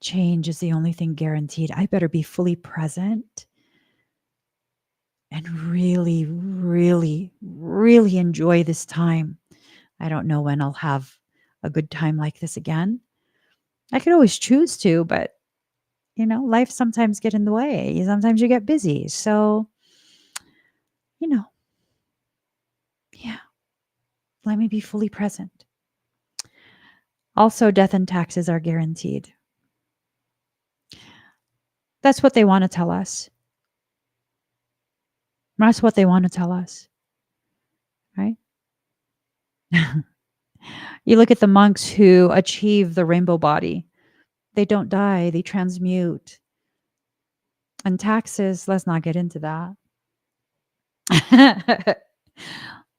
change is the only thing guaranteed. I better be fully present and really, really, really enjoy this time. I don't know when I'll have a good time like this again. I could always choose to, but life sometimes get in the way. Sometimes you get busy. So, you know, yeah, let me be fully present. Also, death and taxes are guaranteed. That's what they want to tell us. That's what they want to tell us, right? You look at the monks who achieve the rainbow body, they don't die, they transmute. And taxes, let's not get into that.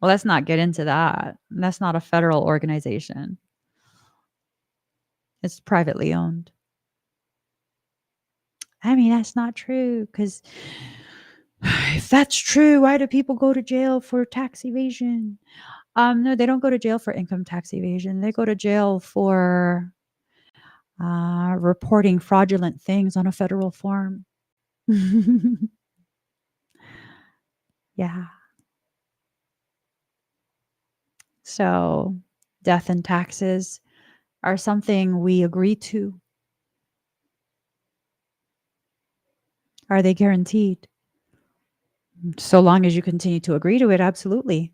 Well, let's not get into that. That's not a federal organization, it's privately owned. I mean, that's not true because if that's true, why do people go to jail for tax evasion? No, they don't go to jail for income tax evasion. They go to jail for reporting fraudulent things on a federal form. Yeah. So, death and taxes are something we agree to. Are they guaranteed? So long as you continue to agree to it, absolutely.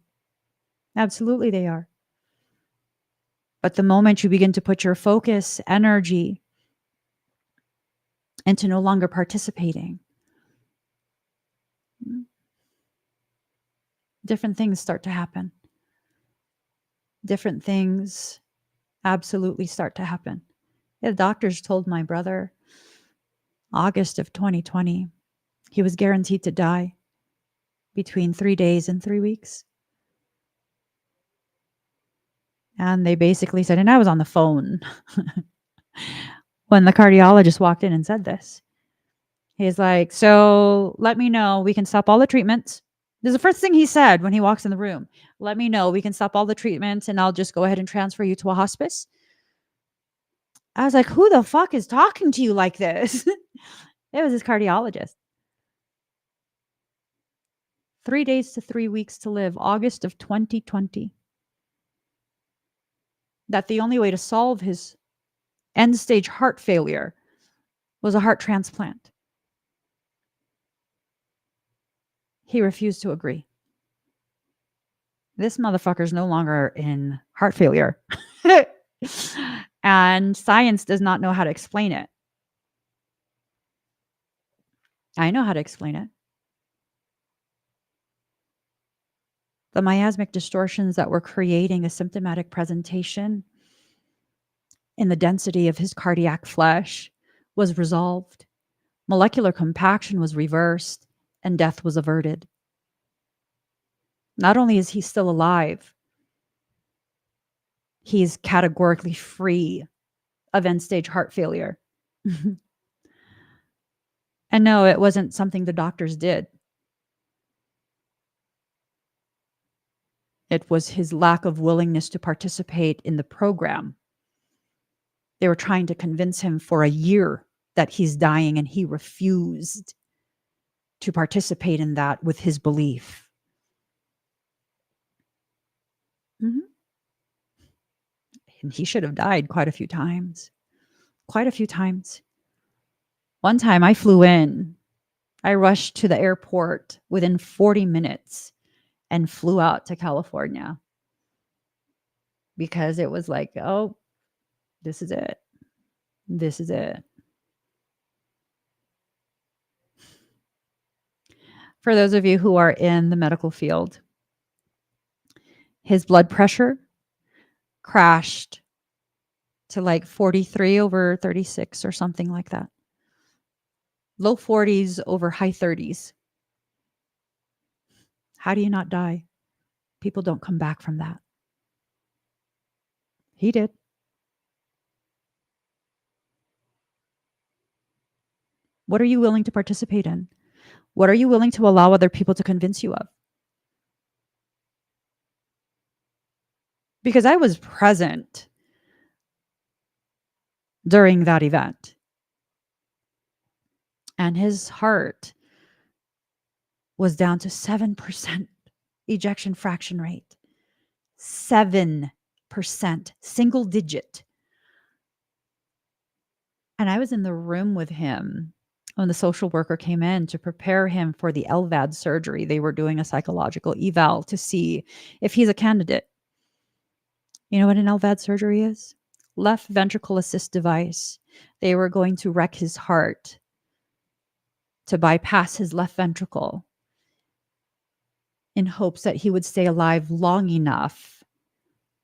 Absolutely, they are. But the moment you begin to put your focus, energy into no longer participating, different things start to happen. Different things absolutely start to happen. Yeah, the doctors told my brother August of 2020 he was guaranteed to die between 3 days and 3 weeks. And they basically said, and I was on the phone when the cardiologist walked in and said this. He's like, "So let me know. We can stop all the treatments." This is the first thing he said when he walks in the room. "Let me know. We can stop all the treatments and I'll just go ahead and transfer you to a hospice." I was like, "Who the fuck is talking to you like this?" It was his cardiologist. 3 days to 3 weeks to live, August of 2020. That the only way to solve his end stage heart failure was a heart transplant. He refused to agree. This motherfucker's no longer in heart failure. And science does not know how to explain it. I know how to explain it. The miasmic distortions that were creating a symptomatic presentation in the density of his cardiac flesh was resolved. Molecular compaction was reversed and death was averted. Not only is he still alive, he's categorically free of end stage heart failure. And no, it wasn't something the doctors did. It was his lack of willingness to participate in the program. They were trying to convince him for a year that he's dying, and he refused to participate in that with his belief. Mhm. And he should have died quite a few times. Quite a few times. One time I flew in, I rushed to the airport within 40 minutes and flew out to California because it was like, oh, this is it. This is it. For those of you who are in the medical field, his blood pressure crashed to like 43 over 36 or something like that. Low 40s over high 30s. How do you not die? People don't come back from that. He did. What are you willing to participate in? What are you willing to allow other people to convince you of? Because I was present during that event, and his heart was down to 7% ejection fraction rate. 7%, single digit. And I was in the room with him when the social worker came in to prepare him for the LVAD surgery. They were doing a psychological eval to see if he's a candidate. You know what an LVAD surgery is? Left ventricle assist device. They were going to wreck his heart to bypass his left ventricle in hopes that he would stay alive long enough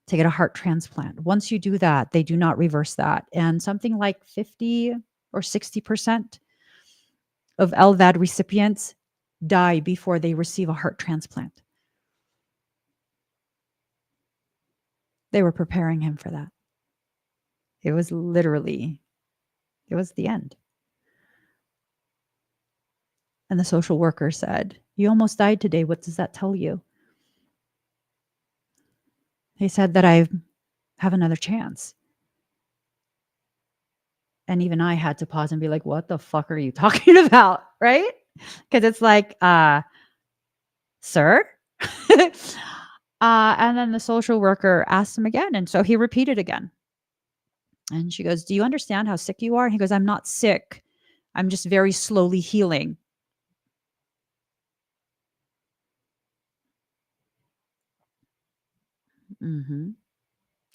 to get a heart transplant. Once you do that, they do not reverse that. And something like 50 or 60% of LVAD recipients die before they receive a heart transplant. They were preparing him for that. It was literally, it was the end. And the social worker said, "You almost died today. What does that tell you?" He said that I have another chance. And even I had to pause and be like, what the fuck are you talking about? Right? Because it's like, sir? And then the social worker asked him again. And so he repeated again. And she goes, "Do you understand how sick you are?" And he goes, "I'm not sick. I'm just very slowly healing." Hmm.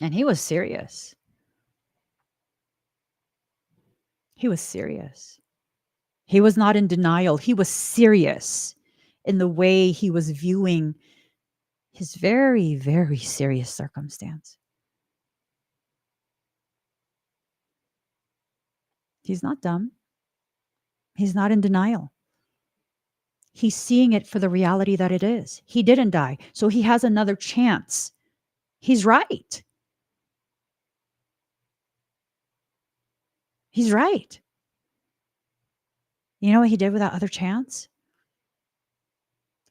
And he was serious. He was serious. He was not in denial. He was serious in the way he was viewing his very, very serious circumstance. He's not dumb. He's not in denial. He's seeing it for the reality that it is. He didn't die, so he has another chance. He's right. He's right. You know what he did with that other chance?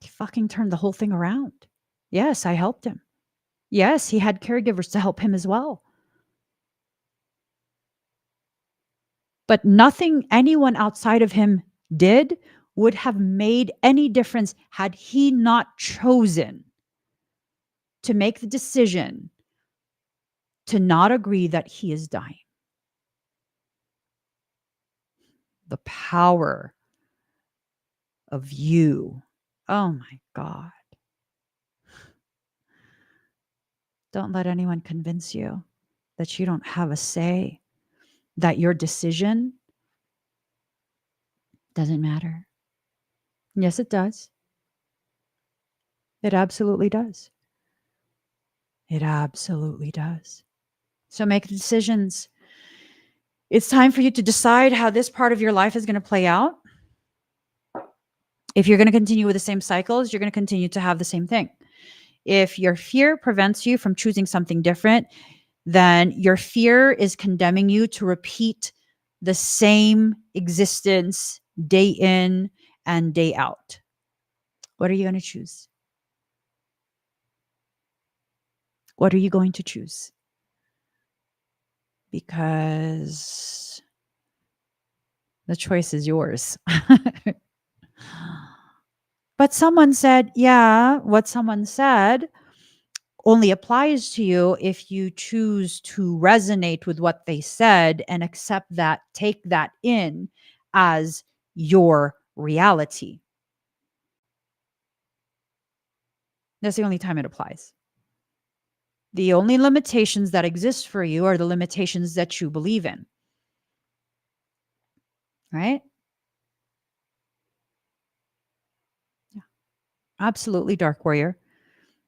He fucking turned the whole thing around. Yes, I helped him. Yes, he had caregivers to help him as well. But nothing anyone outside of him did would have made any difference had he not chosen to make the decision to not agree that he is dying. The power of you. Oh my God. Don't let anyone convince you that you don't have a say, that your decision doesn't matter. Yes, it does. It absolutely does. It absolutely does. So make decisions. It's time for you to decide how this part of your life is going to play out. If you're going to continue with the same cycles, you're going to continue to have the same thing. If your fear prevents you from choosing something different, then your fear is condemning you to repeat the same existence day in and day out. What are you going to choose? What are you going to choose? Because the choice is yours. But someone said, yeah, what someone said only applies to you if you choose to resonate with what they said and accept that, take that in as your reality. That's the only time it applies. The only limitations that exist for you are the limitations that you believe in. Right? Yeah. Absolutely, Dark Warrior.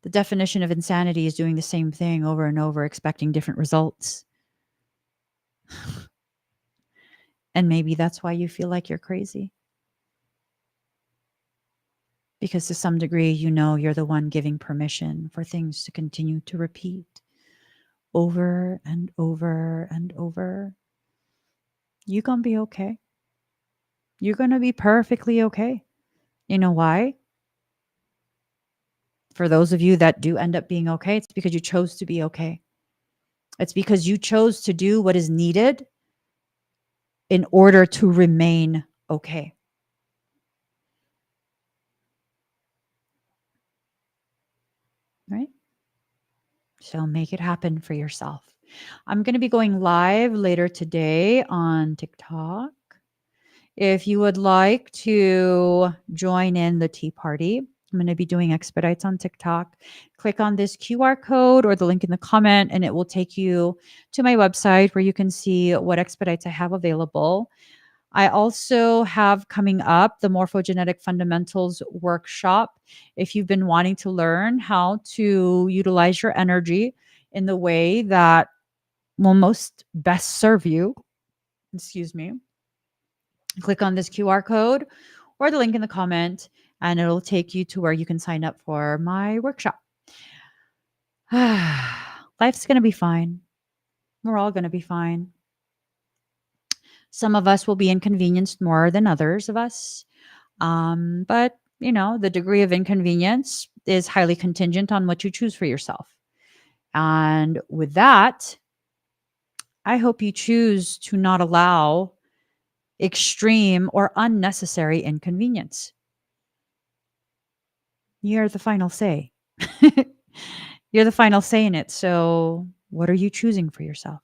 The definition of insanity is doing the same thing over and over, expecting different results. And maybe that's why you feel like you're crazy. Because to some degree, you know you're the one giving permission for things to continue to repeat over and over and over. You gonna be okay. You're going to be perfectly okay. You know why? For those of you that do end up being okay, it's because you chose to be okay. It's because you chose to do what is needed in order to remain okay. Right? So make it happen for yourself. I'm going to be going live later today on TikTok. If you would like to join in the tea party, I'm going to be doing expedites on TikTok. Click on this QR code or the link in the comment, and it will take you to my website where you can see what expedites I have available. I also have coming up the Morphogenetic Fundamentals workshop. If you've been wanting to learn how to utilize your energy in the way that will most best serve you, excuse me, click on this QR code or the link in the comment, and it'll take you to where you can sign up for my workshop. Life's going to be fine. We're all going to be fine. Some of us will be inconvenienced more than others of us. But, the degree of inconvenience is highly contingent on what you choose for yourself. And with that, I hope you choose to not allow extreme or unnecessary inconvenience. You're the final say. You're the final say in it. So, what are you choosing for yourself?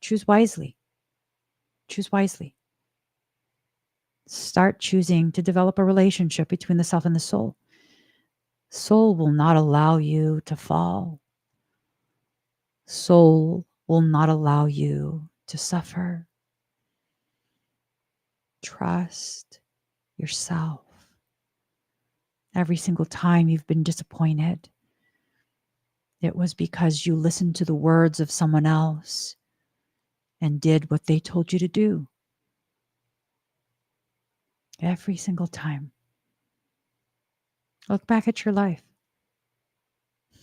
Choose wisely. Choose wisely. Start choosing to develop a relationship between the self and the soul. Soul will not allow you to fall. Soul will not allow you to suffer. Trust yourself. Every single time you've been disappointed, it was because you listened to the words of someone else and did what they told you to do. Every single time. Look back at your life.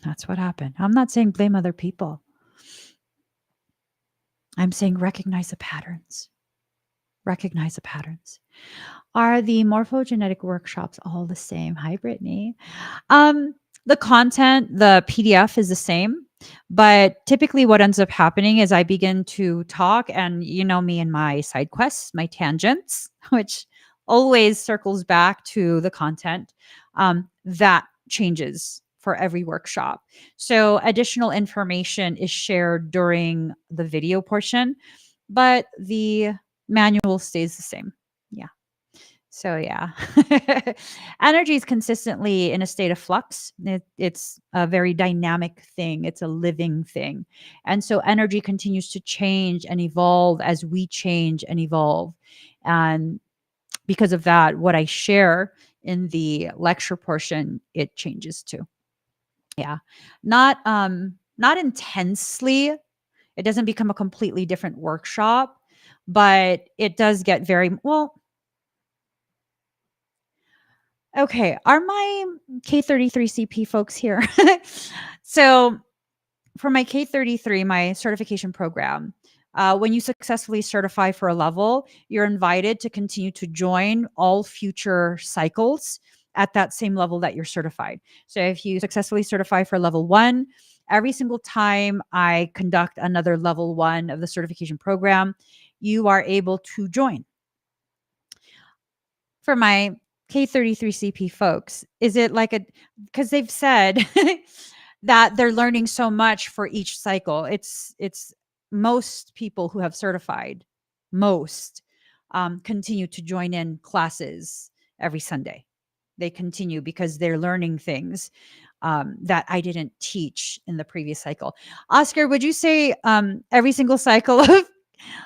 That's what happened. I'm not saying blame other people. I'm saying recognize the patterns. Recognize the patterns. Are the morphogenetic workshops all the same? Hi, Brittany. Um, the content, the PDF is the same, but typically what ends up happening is I begin to talk, and me and my side quests, my tangents, which always circles back to the content, that changes for every workshop. So additional information is shared during the video portion, but the manual stays the same. Yeah. So yeah, energy is consistently in a state of flux. It's a very dynamic thing. It's a living thing. And so energy continues to change and evolve as we change and evolve. And because of that, what I share in the lecture portion, it changes too. Yeah. Not intensely. It doesn't become a completely different workshop, but it does get very well. Okay, are my K33CP folks here? So, for my K33, my certification program, when you successfully certify for a level, you're invited to continue to join all future cycles at that same level that you're certified. So, if you successfully certify for level 1, every single time I conduct another level 1 of the certification program, you are able to join. For my K33CP folks, is it like because they've said that they're learning so much for each cycle. It's most people who have certified, most continue to join in classes every Sunday. They continue because they're learning things that I didn't teach in the previous cycle. Oscar, would you say every single cycle of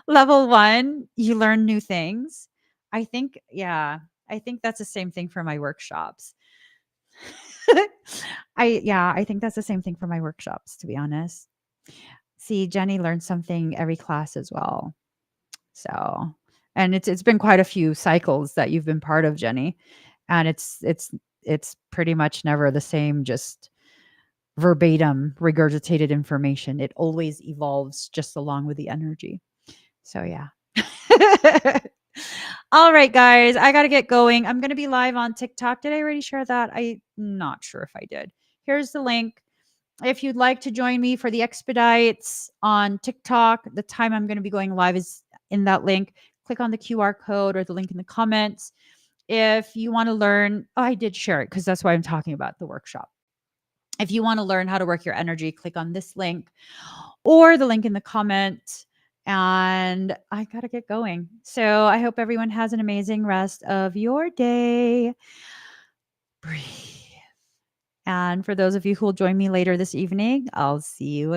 level 1, you learn new things? I think, yeah, I think that's the same thing for my workshops. I think that's the same thing for my workshops, to be honest. See, Jenny learned something every class as well. So, and it's been quite a few cycles that you've been part of, Jenny, and it's pretty much never the same, just verbatim regurgitated information. It always evolves just along with the energy. So yeah. All right, guys, I gotta get going. I'm gonna be live on TikTok. Did I already share that? I'm not sure if I did. Here's the link. If you'd like to join me for the expedites on TikTok, the time I'm gonna be going live is in that link. Click on the QR code or the link in the comments. If you want to learn, oh, I did share it because that's why I'm talking about the workshop. If you want to learn how to work your energy, click on this link or the link in the comment. And I got to get going. So I hope everyone has an amazing rest of your day. Breathe. And for those of you who will join me later this evening, I'll see you